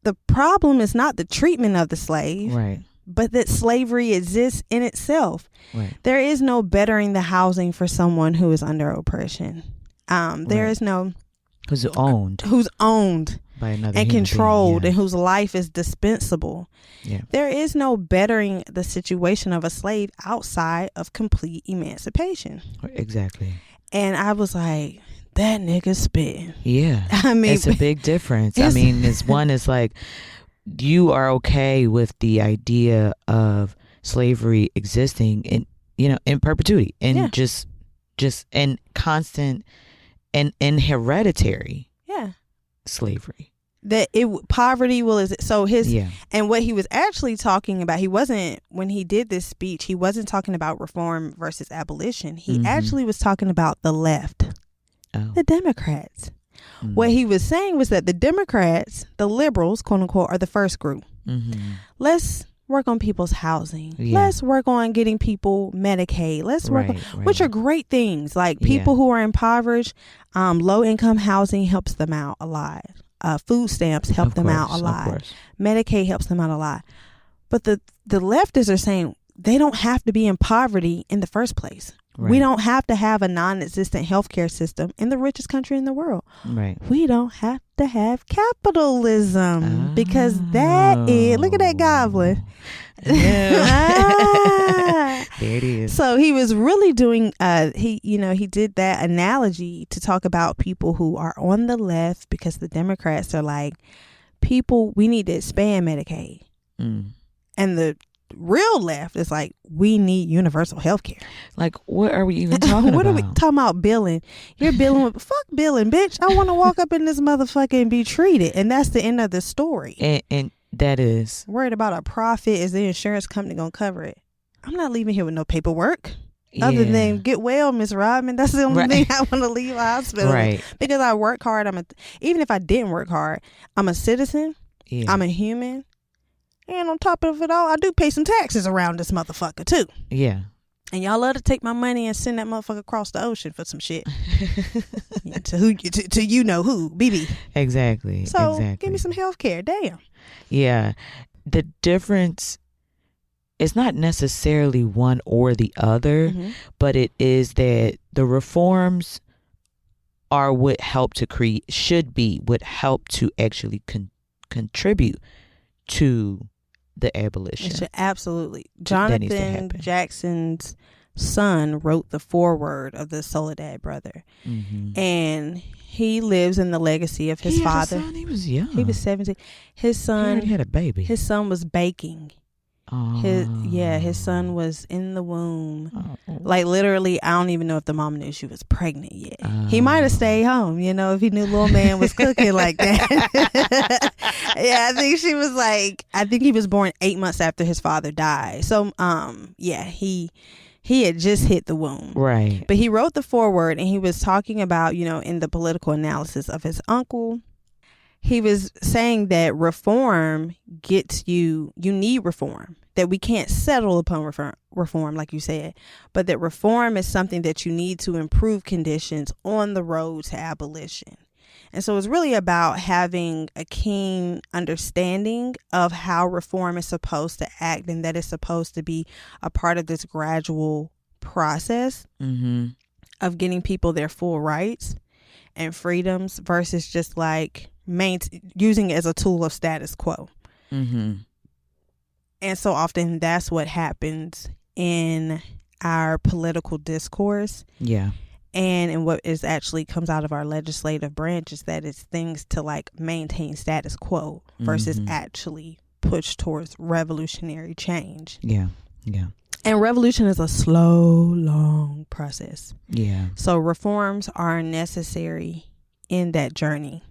the problem is not the treatment of the slave, right, but that slavery exists in itself. Right. There is no bettering the housing for someone who is under oppression. There is no who's owned by another and controlled, and whose life is dispensable. Yeah. There is no bettering the situation of a slave outside of complete emancipation. Exactly. And I was like, that nigga spitting. Yeah. I mean, it's a big difference. I mean, one is like, you are okay with the idea of slavery existing in perpetuity and just and constant and hereditary slavery. That poverty will is so his and what he was actually talking about, when he did this speech, he wasn't talking about reform versus abolition. He actually was talking about the left. Oh. The Democrats. What he was saying was that the Democrats, the liberals, quote unquote, are the first group. Let's work on people's housing. Let's work on getting people Medicaid. Let's work on, which are great things. Like people who are impoverished, low income housing helps them out a lot. Food stamps help them out a lot. Medicaid helps them out a lot. But the leftists are saying they don't have to be in poverty in the first place. Right. We don't have to have a non-existent healthcare system in the richest country in the world. Right. We don't have to have capitalism because that is, look at that goblin. Yeah. There it is. So he was really doing, he did that analogy to talk about people who are on the left, because the Democrats are like, we need to expand Medicaid. And the real left is like, we need universal health care. Like, what are we even talking what about? Are we talking about? Billing. You're billing with fuck billing, bitch. I want to walk up in this motherfucker and be treated, and that's the end of the story. And that is worried about a profit. Is the insurance company gonna cover it? I'm not leaving here with no paperwork other than get well, Miss Rodman. That's the only thing I want to leave a hospital because I work hard. Even if I didn't work hard, I'm a citizen. I'm a human. And on top of it all, I do pay some taxes around this motherfucker too. Yeah. And y'all love to take my money and send that motherfucker across the ocean for some shit. to you know who, BB. Exactly. So give me some health care. Damn. Yeah. The difference is not necessarily one or the other, but it is that the reforms are what help to would help to actually contribute to the abolition. Absolutely. Jonathan Jackson's son wrote the foreword of the Soledad Brother, and he lives in the legacy of his father. He was young. He was 17. His son already had a baby. His son was baking. His son was in the womb. Like literally, I don't even know if the mom knew she was pregnant yet. He might have stayed home, if he knew little man was cooking like that. I think he was born 8 months after his father died. So, he had just hit the womb. Right. But he wrote the foreword, and he was talking about, in the political analysis of his uncle. He was saying that reform you need reform, that we can't settle upon reform, like you said, but that reform is something that you need to improve conditions on the road to abolition. And so it's really about having a keen understanding of how reform is supposed to act, and that it's supposed to be a part of this gradual process of getting people their full rights and freedoms versus just like using it as a tool of status quo. And so often that's what happens in our political discourse. Yeah. and what is actually comes out of our legislative branch is that it's things to like maintain status quo versus actually push towards revolutionary change. Yeah. And revolution is a slow, long process. Yeah. So reforms are necessary in that journey.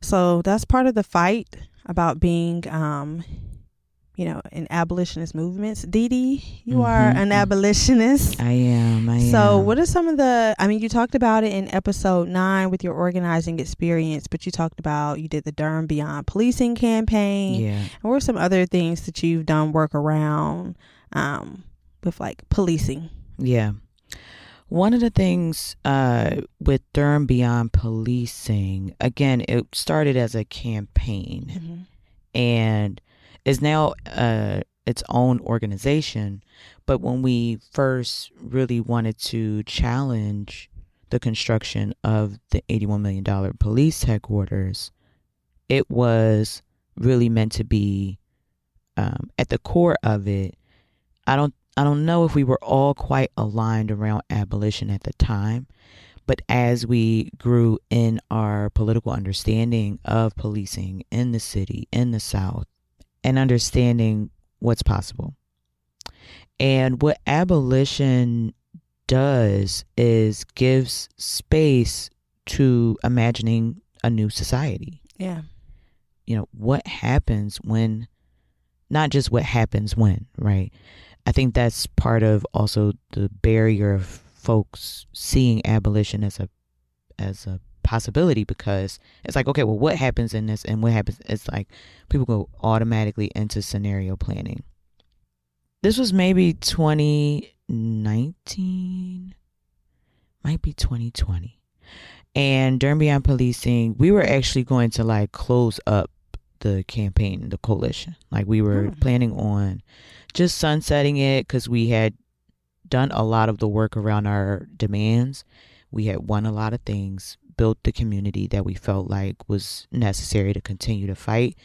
So that's part of the fight about being in abolitionist movements. Dee Dee, you are an abolitionist. I am. So what are some of you talked about it in episode 9 with your organizing experience, but you did the Durham Beyond Policing campaign. Yeah. And what are some other things that you've done work around with like policing? Yeah. One of the things with Durham Beyond Policing, again, it started as a campaign and is now its own organization. But when we first really wanted to challenge the construction of the $81 million police headquarters, it was really meant to be at the core of it. I don't know if we were all quite aligned around abolition at the time, but as we grew in our political understanding of policing in the city, in the South, and understanding what's possible. And what abolition does is gives space to imagining a new society. Yeah. What happens when, not just what happens when, right? I think that's part of also the barrier of folks seeing abolition as a possibility, because it's like, okay, well, what happens in this and what happens? It's like people go automatically into scenario planning. This was maybe 2019, might be 2020. And Durham Beyond Policing, we were actually going to like close up the campaign, the coalition. Like we were planning on just sunsetting it because we had done a lot of the work around our demands. We had won a lot of things, built the community that we felt like was necessary to continue to fight.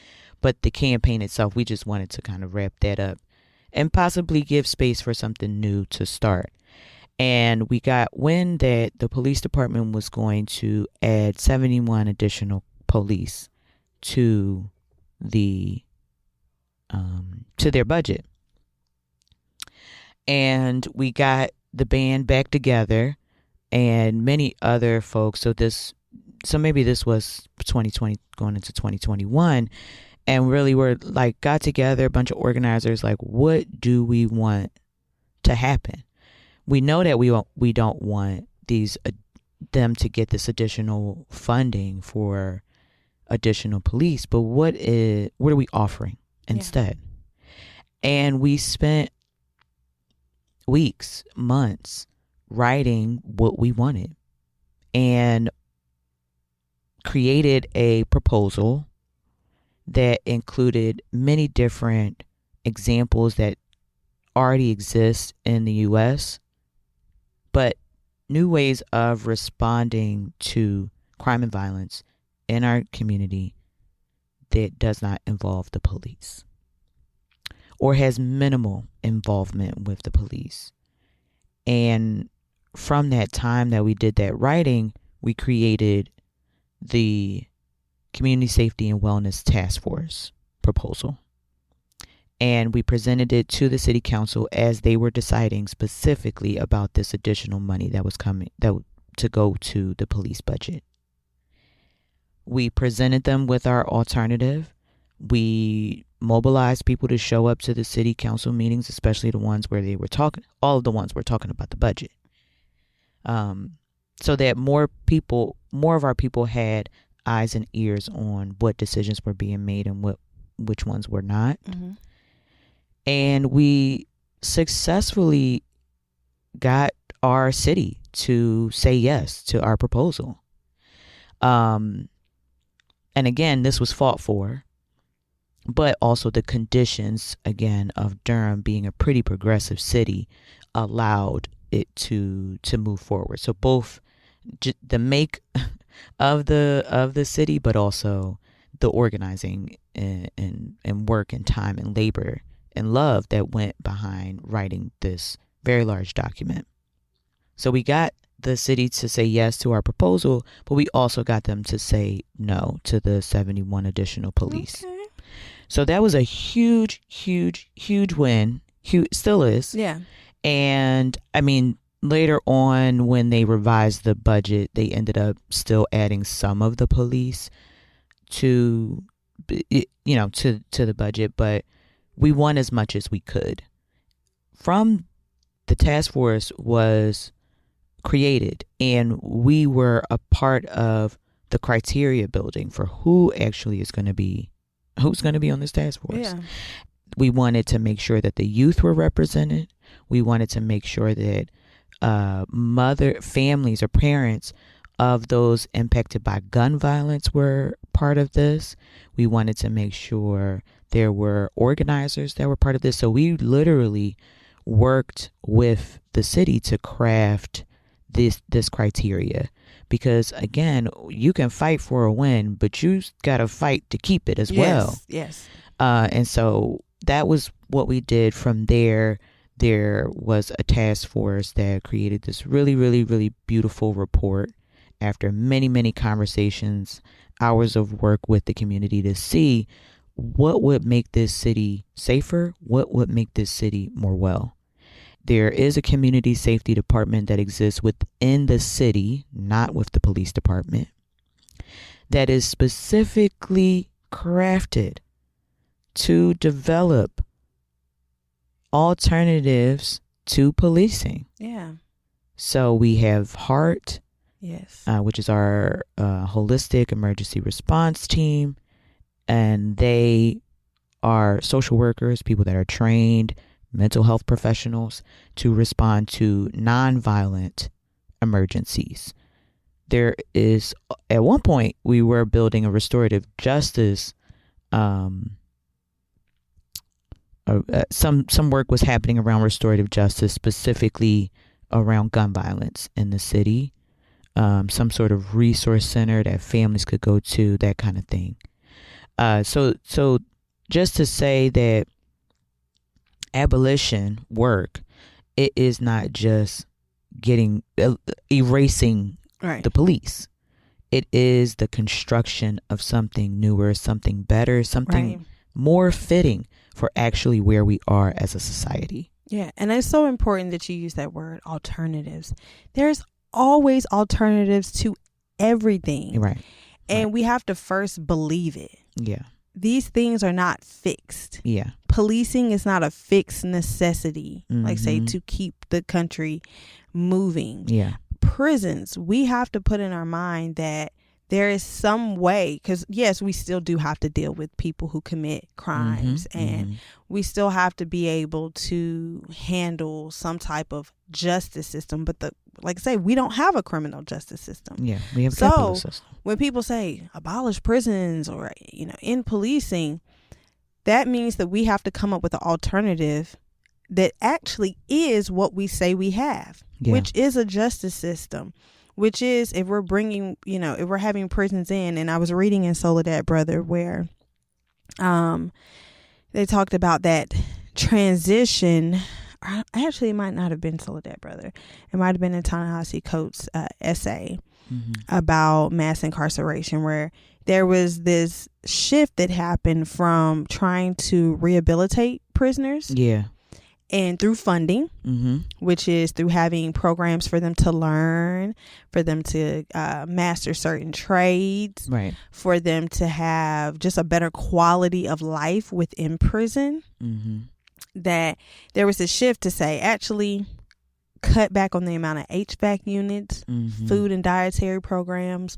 But the campaign itself, we just wanted to kind of wrap that up and possibly give space for something new to start. And we got wind that the police department was going to add 71 additional police to their budget. And we got the band back together and many other folks. So maybe this was 2020 going into 2021. And really we're like got together, a bunch of organizers, like, what do we want to happen? We know that we don't want them to get this additional funding for additional police, but what are we offering instead? And we spent weeks, months writing what we wanted and created a proposal that included many different examples that already exist in the U.S., but new ways of responding to crime and violence in our community that does not involve the police or has minimal involvement with the police. And from that time that we did that writing, we created the Community Safety and Wellness Task Force proposal. And we presented it to the city council as they were deciding specifically about this additional money that was coming to go to the police budget. We presented them with our alternative. We mobilized people to show up to the city council meetings, especially the ones where all of the ones were talking about the budget. So that more of our people had eyes and ears on what decisions were being made and which ones were not. Mm-hmm. And we successfully got our city to say yes to our proposal. And again, this was fought for, but also the conditions, again, of Durham being a pretty progressive city allowed it to move forward. So both the make of the city, but also the organizing and work and time and labor and love that went behind writing this very large document. So we got the city to say yes to our proposal, but we also got them to say no to the 71 additional police. Okay. So that was a huge win. Still is. Yeah. And I mean, later on when they revised the budget, they ended up still adding some of the police to the budget, but we won as much as we could. From the task force was created, and we were a part of the criteria building for who's going to be on this task force. Yeah. We wanted to make sure that the youth were represented. We wanted to make sure that families or parents of those impacted by gun violence were part of this. We wanted to make sure there were organizers that were part of this. So we literally worked with the city to craft this criteria, because again, you can fight for a win, but you got to fight to keep it as well. Yes. And so that was what we did. From there was a task force that created this really, really, really beautiful report after many, many conversations, hours of work with the community to see what would make this city safer, what would make this city more well. There is a community safety department that exists within the city, not with the police department, that is specifically crafted to develop alternatives to policing. Yeah. So we have HEART, yes, which is our holistic emergency response team, and they are social workers, people that are trained, mental health professionals, to respond to nonviolent emergencies. There is, at one point, we were building a restorative justice. Some work was happening around restorative justice, specifically around gun violence in the city. Some sort of resource center that families could go to, that kind of thing. So just to say that abolition work, it is not just erasing the police. It is the construction of something newer, something better, something more fitting for actually where we are as a society. Yeah, and it's so important that you use that word, alternatives. There's always alternatives to everything. Right. And we have to first believe it. Yeah. These things are not fixed. Yeah. Policing is not a fixed necessity, like say, to keep the country moving. Yeah. Prisons, we have to put in our mind that there is some way, because yes, we still do have to deal with people who commit crimes, and we still have to be able to handle some type of justice system. But like I say, we don't have a criminal justice system. Yeah, we have a capitalist system. When people say abolish prisons or end policing, that means that we have to come up with an alternative that actually is what we say we have, which is a justice system. Which is, if we're bringing, if we're having prisons in, and I was reading in Soledad Brother where they talked about that transition. Actually, it might not have been Soledad Brother. It might have been in Ta-Nehisi Coates' essay about mass incarceration, where there was this shift that happened from trying to rehabilitate prisoners. Yeah. And through funding, which is through having programs for them to learn, for them to master certain trades, for them to have just a better quality of life within prison, that there was a shift to say, actually, cut back on the amount of HVAC units, food and dietary programs,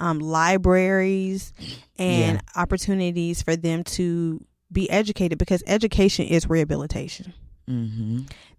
libraries, and opportunities for them to be educated, because education is rehabilitation.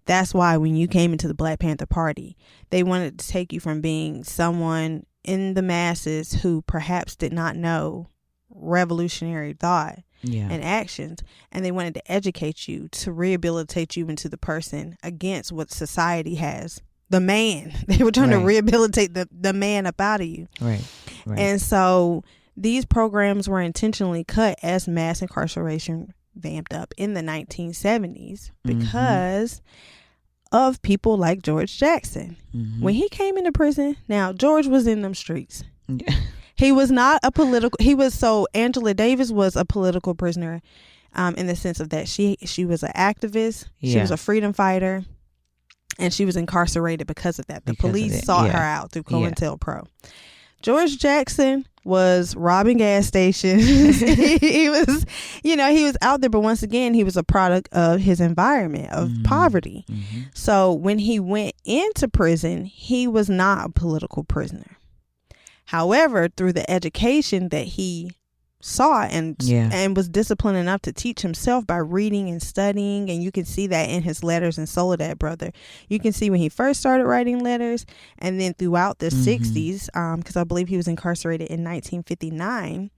That's why when you came into the Black Panther Party, they wanted to take you from being someone in the masses who perhaps did not know revolutionary thought and actions, and they wanted to educate you to rehabilitate you into the person against what society has. The man. They were trying to rehabilitate the man up out of you. Right. And so these programs were intentionally cut as mass incarceration vamped up in the 1970s, because of people like George Jackson. Mm-hmm. When he came into prison, now George was in them streets. Yeah. He was not a political. Angela Davis was a political prisoner, in the sense of that she was an activist. Yeah. She was a freedom fighter, and she was incarcerated because of that. The police sought her out through COINTELPRO. George Jackson was robbing gas stations. he was out there, but once again, he was a product of his environment of poverty. Mm-hmm. So when he went into prison, he was not a political prisoner. However, through the education that he saw and was disciplined enough to teach himself by reading and studying, and you can see that in his letters in Soledad Brother. You can see when he first started writing letters, and then throughout the 60s, because I believe he was incarcerated in 1959,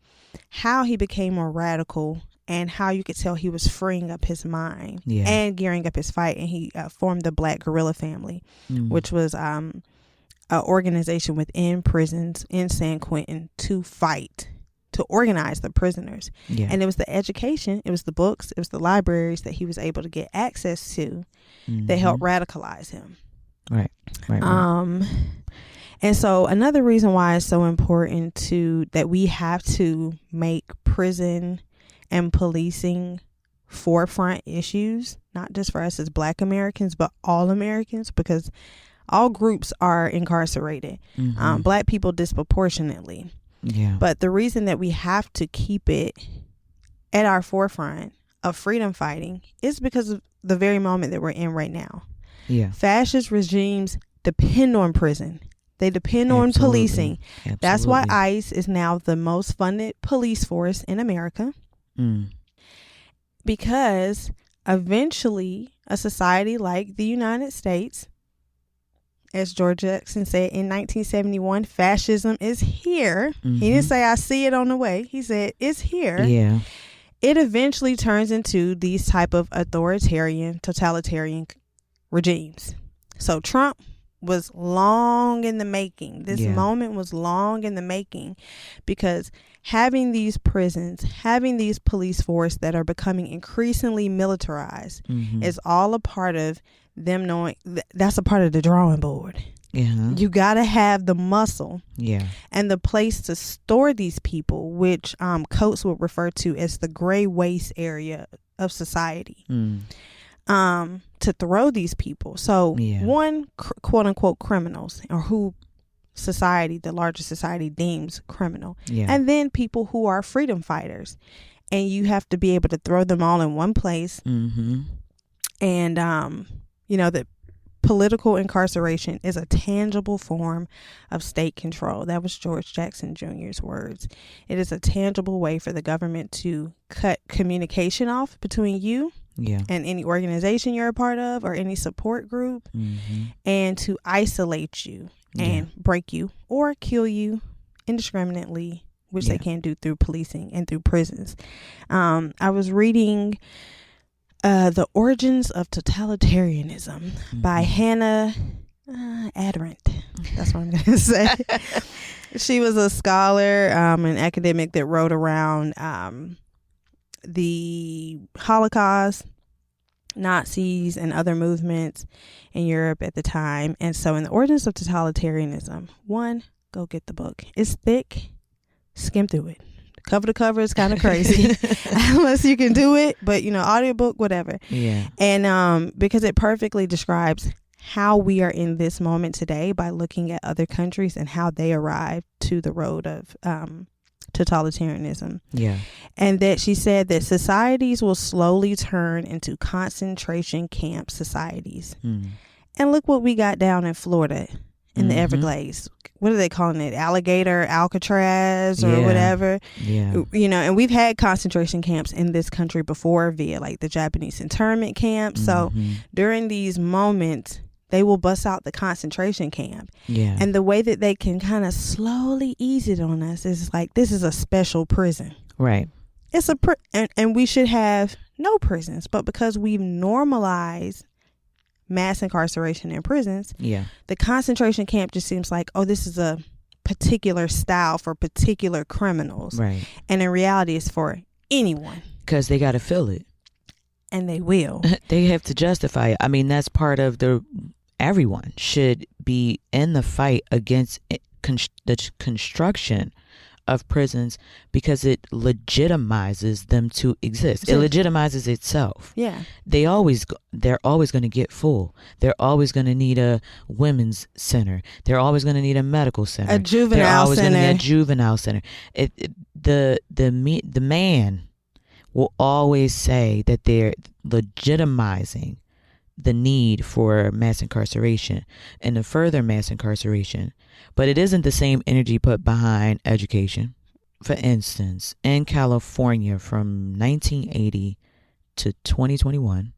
how he became more radical and how you could tell he was freeing up his mind and gearing up his fight. And he formed the Black Guerrilla Family, which was an organization within prisons in San Quentin to fight, to organize the prisoners. Yeah. And it was the education, it was the books, it was the libraries that he was able to get access to that helped radicalize him. Right. And so another reason why it's so important that we have to make prison and policing forefront issues, not just for us as Black Americans, but all Americans, because all groups are incarcerated. Black people disproportionately. Yeah. But the reason that we have to keep it at our forefront of freedom fighting is because of the very moment that we're in right now. Yeah. Fascist regimes depend on prison. They depend on policing. Absolutely. That's why ICE is now the most funded police force in America. Because eventually a society like the United States, as George Jackson said in 1971, fascism is here. He didn't say I see it on the way. He said it's here. Yeah. It eventually turns into these type of authoritarian, totalitarian regimes. So Trump was long in the making. This moment was long in the making, because having these prisons, having these police force that are becoming increasingly militarized is all a part of them knowing that's a part of the drawing board. You got to have the muscle and the place to store these people, which Coates would refer to as the gray waste area of society, to throw these people. So one, quote unquote criminals, or who the larger society deems criminal, and then people who are freedom fighters, and you have to be able to throw them all in one place. And that political incarceration is a tangible form of state control. That was George Jackson Jr.'s words. It is a tangible way for the government to cut communication off between you and any organization you're a part of or any support group, and to isolate you and break you or kill you indiscriminately, which they can do through policing and through prisons. I was reading The Origins of Totalitarianism by Hannah Arendt. That's what I'm going to say. She was a scholar, an academic that wrote around the Holocaust, Nazis, and other movements in Europe at the time. And so in The Origins of Totalitarianism, one, go get the book. It's thick. Skim through it. Cover to cover is kind of crazy unless you can do it, but audiobook, whatever. And because it perfectly describes how we are in this moment today by looking at other countries and how they arrived to the road of totalitarianism. And that she said that societies will slowly turn into concentration camp societies. And look what we got down in Florida in the Everglades. What are they calling it? Alligator, Alcatraz, or whatever. And we've had concentration camps in this country before via like the Japanese internment camps. So during these moments, they will bust out the concentration camp. And the way that they can kind of slowly ease it on us is like, this is a special prison. Right. It's and we should have no prisons, but because we've normalized mass incarceration in prisons, the concentration camp just seems like, oh, this is a particular style for particular criminals, right? And in reality, it's for anyone, because they got to fill it. And they will. They have to justify it. I mean, that's part of everyone should be in the fight against the construction of prisons because it legitimizes them to exist. It legitimizes itself. Yeah. They're always going to get full. They're always going to need a women's center. They're always going to need a medical center. A juvenile They're always center. going to need a juvenile center. The man will always say that they're legitimizing the need for mass incarceration and the further mass incarceration, but it isn't the same energy put behind education. For instance, in California from 1980 to 2021,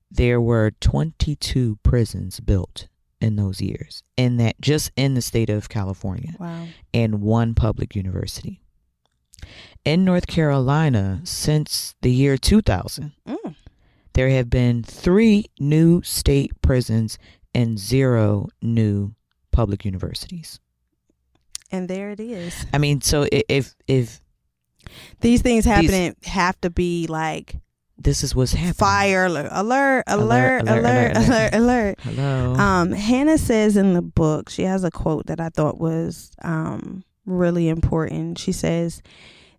there were 22 prisons built in those years, in that just in the state of California. Wow. And one public university. In North Carolina, since the year 2000, there have been 3 new state prisons and 0 new public universities. And there it is. I mean, so if these things happening have to be like, this is what's happening. Fire alert. Hello. Hannah says in the book, she has a quote that I thought was really important. She says,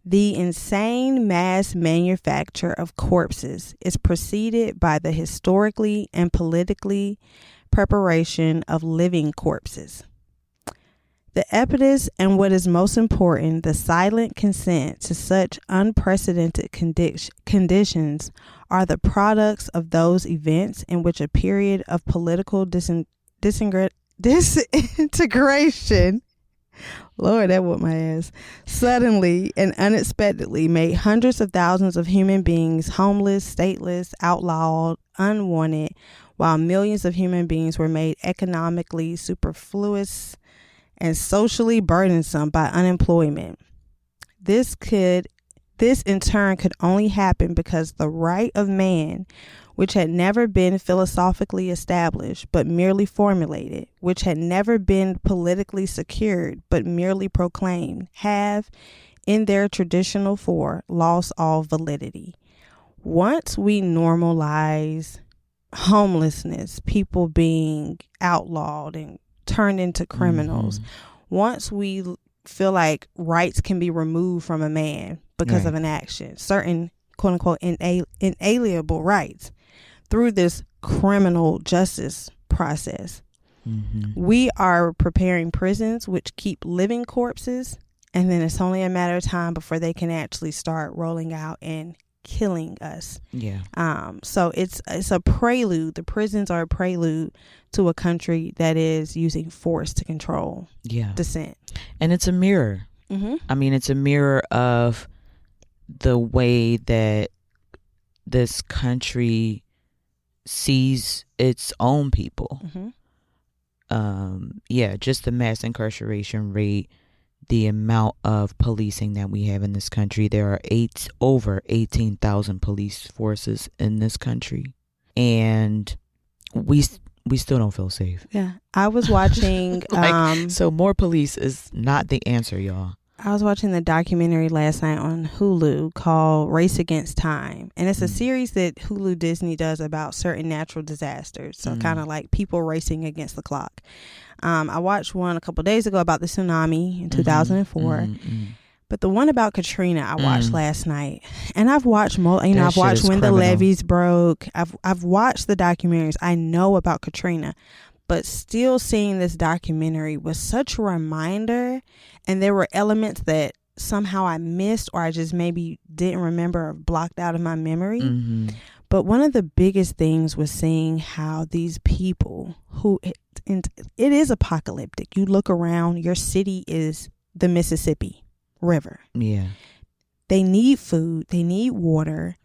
"The insane mass manufacture of corpses is preceded by the historically and politically preparation of living corpses. The impetus and, what is most important, the silent consent to such unprecedented conditions are the products of those events in which a period of political disintegration Lord, that whooped my ass. Suddenly and unexpectedly made hundreds of thousands of human beings homeless, stateless, outlawed, unwanted, while millions of human beings were made economically superfluous and socially burdensome by unemployment. This in turn could only happen because the right of man, which had never been philosophically established, but merely formulated, which had never been politically secured, but merely proclaimed, have, in their traditional form, lost all validity. Once we normalize homelessness, people being outlawed and turned into criminals, once we feel like rights can be removed from a man because of an action, certain quote unquote inalienable rights, through this criminal justice process, we are preparing prisons which keep living corpses, and then it's only a matter of time before they can actually start rolling out and killing us. So it's a prelude. The prisons are a prelude to a country that is using force to control dissent. And it's a mirror. I mean, it's a mirror of the way that this country sees its own people. Just the mass incarceration rate, the amount of policing that we have in this country. There are over 18,000 police forces in this country, and we still don't feel safe. I was watching so more police is not the answer, y'all. I was watching the documentary last night on Hulu called Race Against Time. And it's a series that Hulu Disney does about certain natural disasters. So kind of like people racing against the clock. I watched one a couple days ago about the tsunami in 2004. But the one about Katrina I watched last night. And I've watched I've watched When the Levees Broke. I've watched the documentaries. I know about Katrina. But still seeing this documentary was such a reminder, and there were elements that somehow I missed or I just maybe didn't remember or blocked out of my memory. But one of the biggest things was seeing how these people it is apocalyptic. You look around, your city is the Mississippi River. They need food. They need water.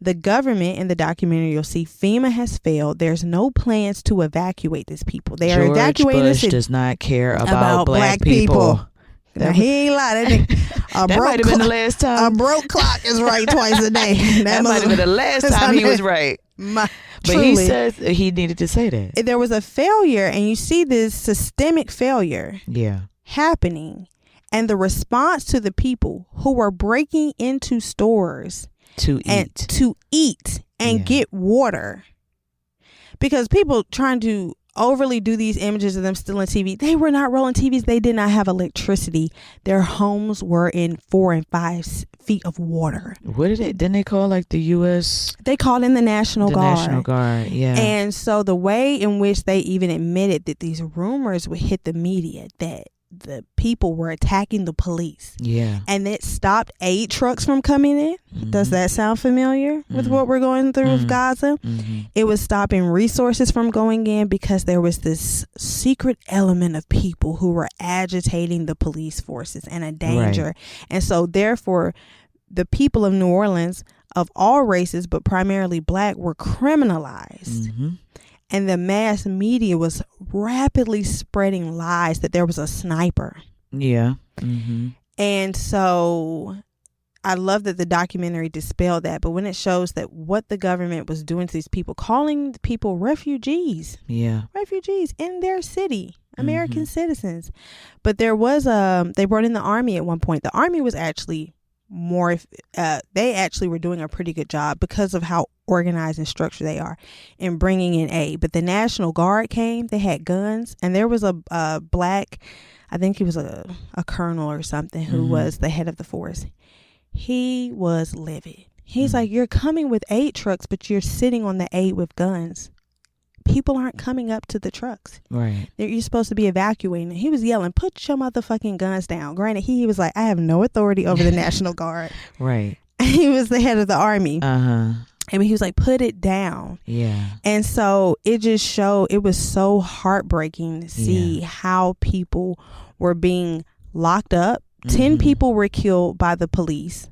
The government, in the documentary, you'll see FEMA has failed. There's no plans to evacuate these people. They are evacuating the city. George Bush does not care about black people. Now, he ain't lying. That might have been the last time. A broke clock is right twice a day. That might have been the last time he was right. But he said he needed to say that. There was a failure, and you see this systemic failure happening. And the response to the people who were breaking into stores to eat and get water. Because people trying to overly do these images of them stealing TV, they were not rolling TVs. They did not have electricity. Their homes were in 4 and 5 feet of water. What did it? Didn't they call like the U.S.? They called in the National Guard. National Guard, yeah. And so the way in which they even admitted that these rumors would hit the media that the people were attacking the police. Yeah. And it stopped aid trucks from coming in. Does that sound familiar with what we're going through with Gaza? It was stopping resources from going in because there was this secret element of people who were agitating the police forces and a danger. Right. And so therefore, the people of New Orleans of all races, but primarily black, were criminalized. And the mass media was rapidly spreading lies that there was a sniper. Yeah. And so I love that the documentary dispelled that. But when it shows that what the government was doing to these people, calling the people refugees. Yeah. Refugees in their city. American citizens. But there was they brought in the army at one point. The army was actually they actually were doing a pretty good job because of how organized and structured they are in bringing in aid. But the National Guard came, they had guns, and there was a black, I think he was a colonel or something, who was the head of the force. He was livid. He's like, you're coming with aid trucks, but you're sitting on the aid with guns. People aren't coming up to the trucks. Right. You're supposed to be evacuating. He was yelling, put your motherfucking guns down. Granted, he was like, I have no authority over the National Guard. Right. He was the head of the army. I mean, he was like, put it down. Yeah. And so it just showed, it was so heartbreaking to see how people were being locked up. 10 people were killed by the police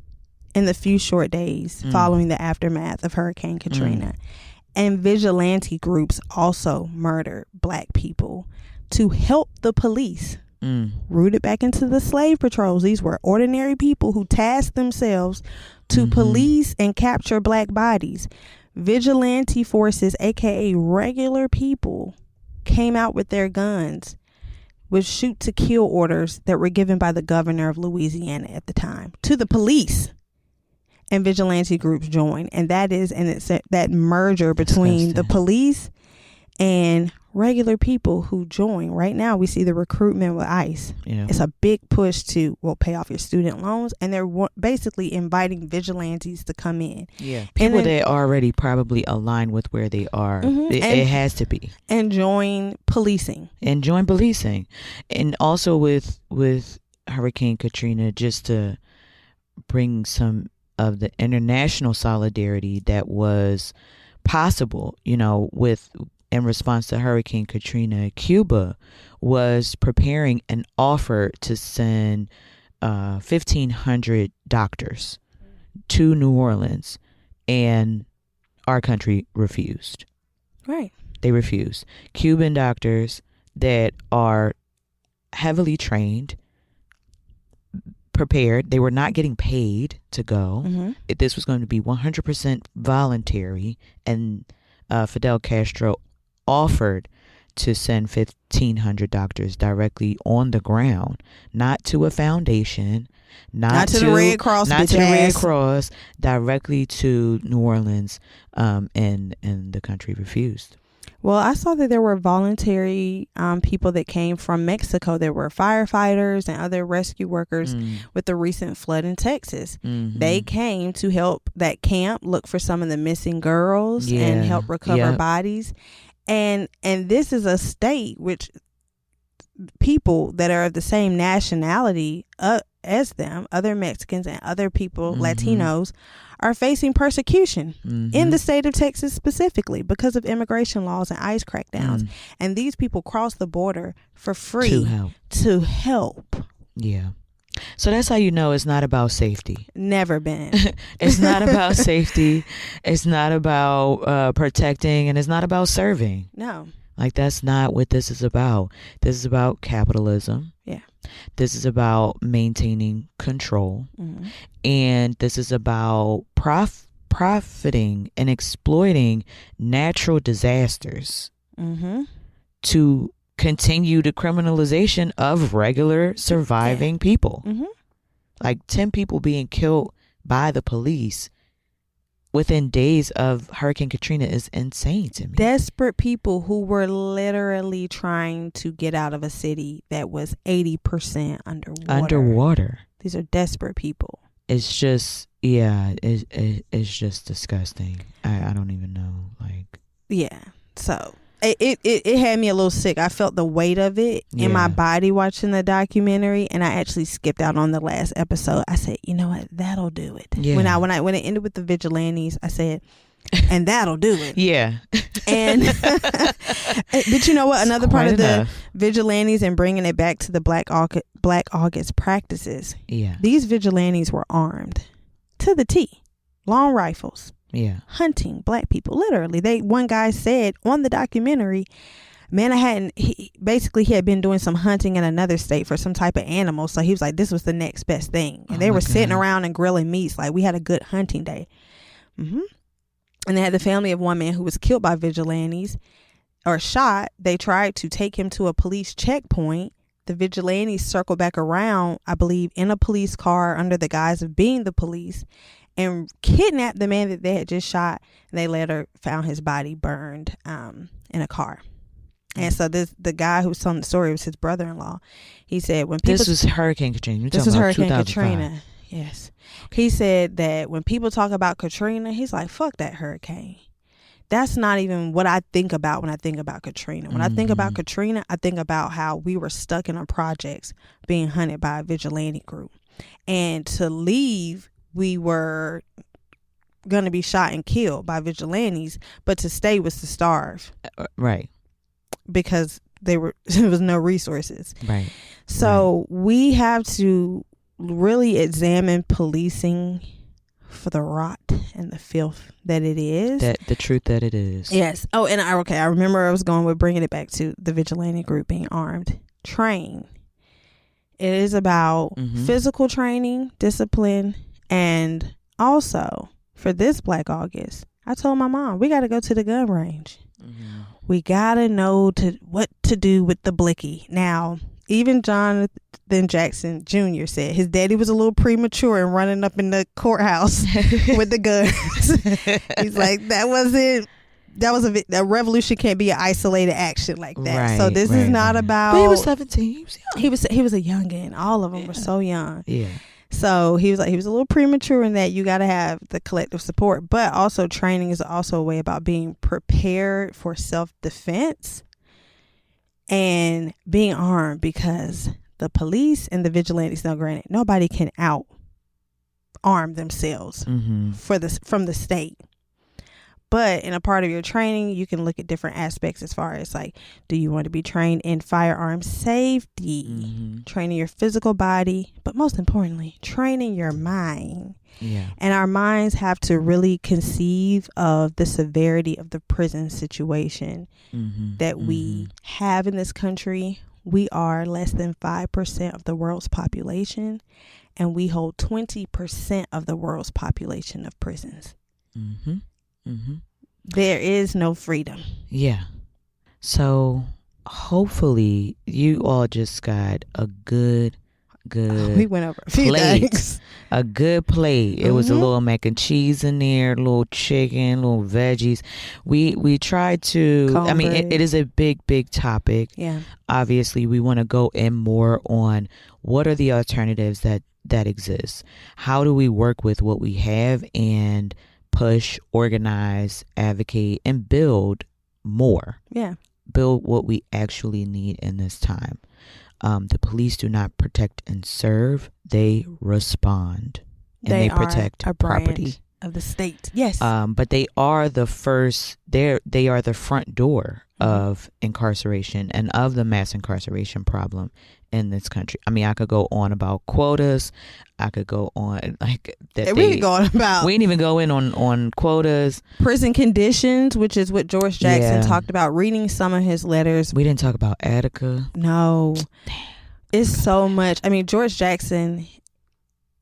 in the few short days following the aftermath of Hurricane Katrina. And vigilante groups also murdered black people to help the police. Rooted back into the slave patrols. These were ordinary people who tasked themselves to police and capture black bodies. Vigilante forces, aka regular people, came out with their guns with shoot to kill orders that were given by the governor of Louisiana at the time to the police. And vigilante groups joined, and it's that merger between the police and regular people who join. Right now, we see the recruitment with ICE. Yeah. It's a big push to pay off your student loans, and they're basically inviting vigilantes to come in. Yeah, people that already probably align with where they are. It has to be, and join policing, and also with Hurricane Katrina, just to bring some of the international solidarity that was possible, in response to Hurricane Katrina. Cuba was preparing an offer to send 1,500 doctors to New Orleans, and our country refused. Right. They refused. Cuban doctors that are heavily trained, prepared. They were not getting paid to go. This was going to be 100% voluntary, and Fidel Castro offered to send 1,500 doctors directly on the ground, not to a foundation, not to the Red Cross, directly to New Orleans, and the country refused. Well, I saw that there were voluntary people that came from Mexico. There were firefighters and other rescue workers with the recent flood in Texas. They came to help that camp look for some of the missing girls and help recover bodies. And this is a state which people that are of the same nationality as them, other Mexicans and other people, Latinos, are facing persecution in the state of Texas specifically because of immigration laws and ICE crackdowns. And these people cross the border for free to help. Yeah. So that's how you know it's not about safety. Never been. It's not about safety. It's not about protecting, and it's not about serving. No. Like, that's not what this is about. This is about capitalism. Yeah. This is about maintaining control. And this is about profiting and exploiting natural disasters to continue the criminalization of regular surviving people. Like 10 people being killed by the police within days of Hurricane Katrina is insane to me. Desperate people who were literally trying to get out of a city that was 80% underwater. These are desperate people. It's just, it's just disgusting. I don't even know, like. Yeah, so it had me a little sick. I felt the weight of it in my body watching the documentary, and I actually skipped out on the last episode. I said, you know what, that'll do it. Yeah. When it ended with the vigilantes, I said, and that'll do it. Yeah. And but you know what? Another part of the vigilantes and bringing it back to the Black August practices. Yeah. These vigilantes were armed to the T, long rifles. Yeah. Hunting black people. Literally. One guy said on the documentary, man, he had been doing some hunting in another state for some type of animal. So he was like, this was the next best thing. And they were sitting around and grilling meats. Like, we had a good hunting day. Mm-hmm. And they had the family of one man who was killed by vigilantes or shot. They tried to take him to a police checkpoint. The vigilantes circled back around, I believe, in a police car under the guise of being the police, and kidnapped the man that they had just shot. And they later found his body burned in a car. And so the guy who was telling the story was his brother-in-law. He said when people... This was Hurricane Katrina. This was Hurricane Katrina. Yes. He said that when people talk about Katrina, he's like, fuck that hurricane. That's not even what I think about when I think about Katrina. When I think about Katrina, I think about how we were stuck in our projects being hunted by a vigilante group. And to leave, we were going to be shot and killed by vigilantes, but to stay was to starve. Right. Because there was no resources. Right. So we have to really examine policing for the rot and the filth that it is. The truth that it is. Yes. Oh, and I remember I was going with bringing it back to the vigilante group being armed. Train. It is about physical training, discipline, and also for this Black August, I told my mom, we got to go to the gun range. Mm-hmm. We got to know what to do with the blicky. Now, even Jonathan Jackson Jr. said his daddy was a little premature in running up in the courthouse with the guns. He's like, a revolution can't be an isolated action like that. Right, so this is not about. But he was 17. He was a youngin'. All of them were so young. Yeah. So he was a little premature in that you got to have the collective support, but also training is also a way about being prepared for self-defense and being armed, because the police and the vigilantes, now granted, nobody can out arm themselves from the state. But in a part of your training, you can look at different aspects as far as like, do you want to be trained in firearm safety, training your physical body, but most importantly, training your mind. Yeah. And our minds have to really conceive of the severity of the prison situation that we have in this country. We are less than 5% of the world's population, and we hold 20% of the world's population of prisons. There is no freedom. Yeah. So hopefully you all just got a good we went over a few things. A good plate. It was a little mac and cheese in there, a little chicken, little veggies. We tried to it is a big topic. Yeah. Obviously we want to go in more on what are the alternatives that exist. How do we work with what we have and push, organize, advocate, and build more. Yeah. Build what we actually need in this time. The police do not protect and serve. They respond. And they protect property of the state. Yes. But they are the first, they are the front door of incarceration and of the mass incarceration problem in this country. I mean, I could go on about quotas. I could go on like that. We could go on about. We didn't even go in on quotas. Prison conditions, which is what George Jackson talked about. Reading some of his letters. We didn't talk about Attica. No. Damn. It's so much. I mean, George Jackson,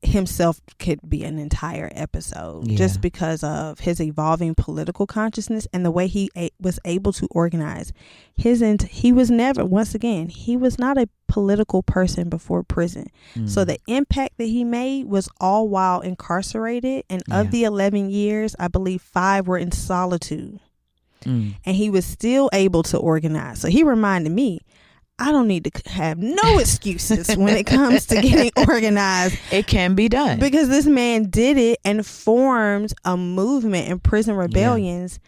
himself could be an entire episode, just because of his evolving political consciousness and the way he was able to organize he was never, once again, he was not a political person before prison. So the impact that he made was all while incarcerated, and of the 11 years, I believe 5 were in solitude. And he was still able to organize. So he reminded me, I don't need to have no excuses when it comes to getting organized. It can be done. Because this man did it and formed a movement in prison rebellions,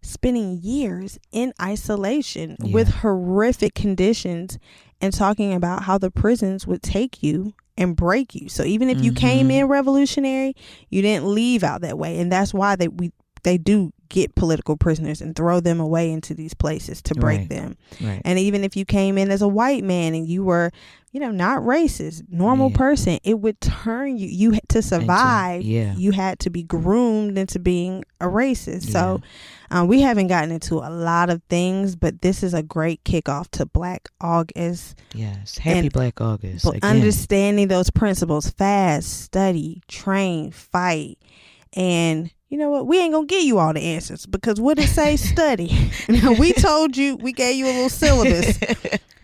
spending years in isolation with horrific conditions, and talking about how the prisons would take you and break you. So even if you came in revolutionary, you didn't leave out that way. And that's why they do get political prisoners and throw them away into these places to break them. And even if you came in as a white man and you were, not racist, normal person, it would turn you to survive. You had to be groomed into being a racist. So we haven't gotten into a lot of things, but this is a great kickoff to Black August. Yes. Happy Black August. Understanding those principles: fast, study, train, fight. And you know what? We ain't going to give you all the answers, because what it say? Study. We told you, we gave you a little syllabus.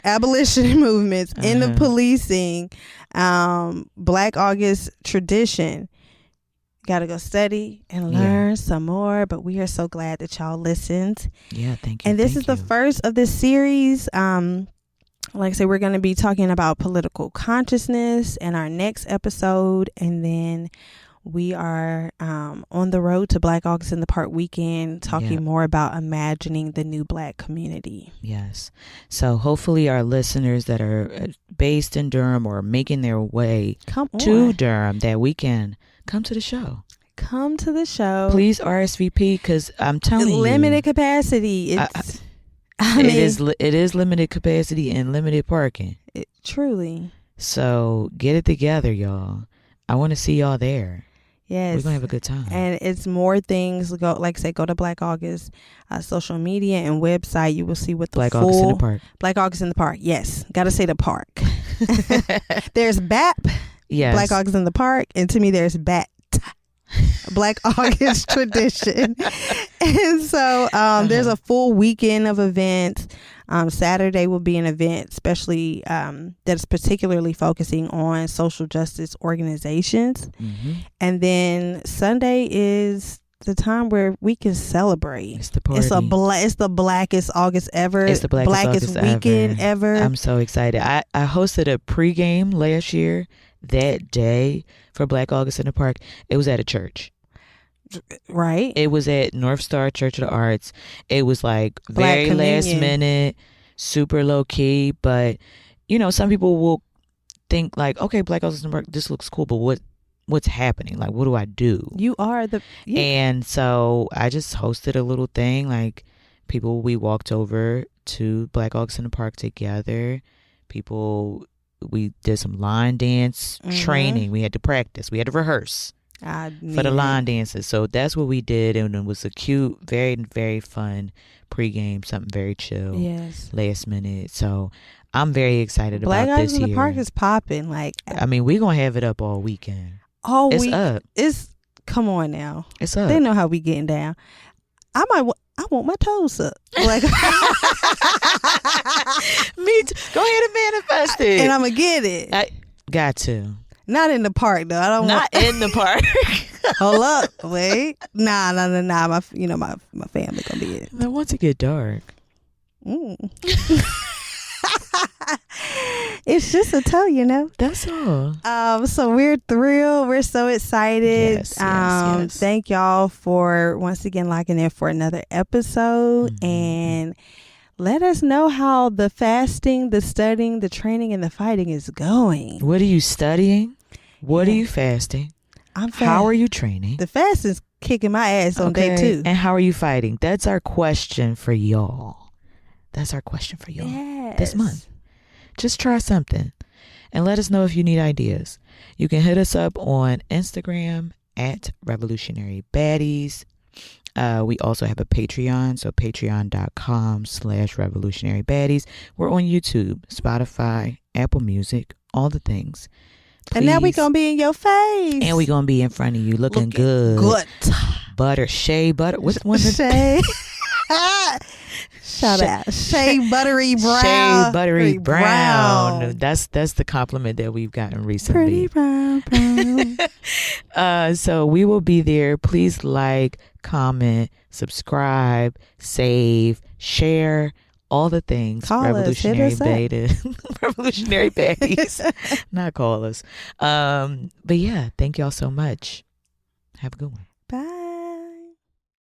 Abolition movements, end of policing, Black August tradition. Got to go study and learn some more. But we are so glad that y'all listened. Yeah, thank you. And this is the first of this series. Like I said, we're going to be talking about political consciousness in our next episode. And then we are on the road to Black August in the Park weekend, talking more about imagining the new Black community. Yes. So hopefully our listeners that are based in Durham or making their way to Durham that weekend, come to the show. Come to the show. Please RSVP, because I'm telling you. Limited capacity. It is limited capacity and limited parking. Truly. So get it together, y'all. I want to see y'all there. Yes. We're going to have a good time. And it's more things. Go to Black August social media and website. You will see what the Black August in the Park. Black August in the Park. Yes. Got to say the park. There's BAP. Yes. Black August in the Park. And to me, there's BAT. Black August tradition. And so there's a full weekend of events. Saturday will be an event, especially that's particularly focusing on social justice organizations. And then Sunday is the time where we can celebrate. It's the party. It's the blackest August ever. It's the blackest weekend ever. I'm so excited. I hosted a pregame last year. That day for Black August in the Park, it was at a church. Right. It was at North Star Church of the Arts. It was like very last minute, super low key. But some people will think like, okay, Black August in the Park, this looks cool, but what's happening? Like, what do I do? You are And so I just hosted a little thing. Like, we walked over to Black August in the Park together. We did some line dance training. We had to practice. We had to rehearse for the line dances. So that's what we did. And it was a cute, very, very fun pregame, something very chill. Yes. Last minute. So I'm very excited Black about this August in year. the Park is popping. Like, I mean, we're going to have it up all weekend. It's up. Come on now. It's up. They know how we getting down. I want my toes up. Like, me too. Go ahead and manifest it. And I'm going to get it. I got to. Not in the park, though. I don't Not in the park. Hold up. Wait. Nah. My family going to be in it. Then once it get dark. It's just a toe, That's all. So we're thrilled. We're so excited. Yes. Thank y'all for once again locking in for another episode. And let us know how the fasting, the studying, the training, and the fighting is going. What are you studying? What are you fasting? How are you training? The fast is kicking my ass on day 2. And how are you fighting? That's our question for y'all. This month. Just try something and let us know if you need ideas. You can hit us up on Instagram at Revolutionary Baddies. We also have a Patreon, so patreon.com/Revolutionary Baddies. We're on YouTube, Spotify, Apple Music, all the things. Please. And now we gonna be in your face. And we gonna be in front of you, looking good. Good. Butter, shea butter. What's one? Shea. Shout out. Shea buttery brown. Shea buttery brown. That's the compliment that we've gotten recently. Pretty brown. So we will be there. Please like, comment, subscribe, save, share, all the things. Call Revolutionary us, Beta. Revolutionary Baddies. Not call us. But yeah, thank y'all so much. Have a good one.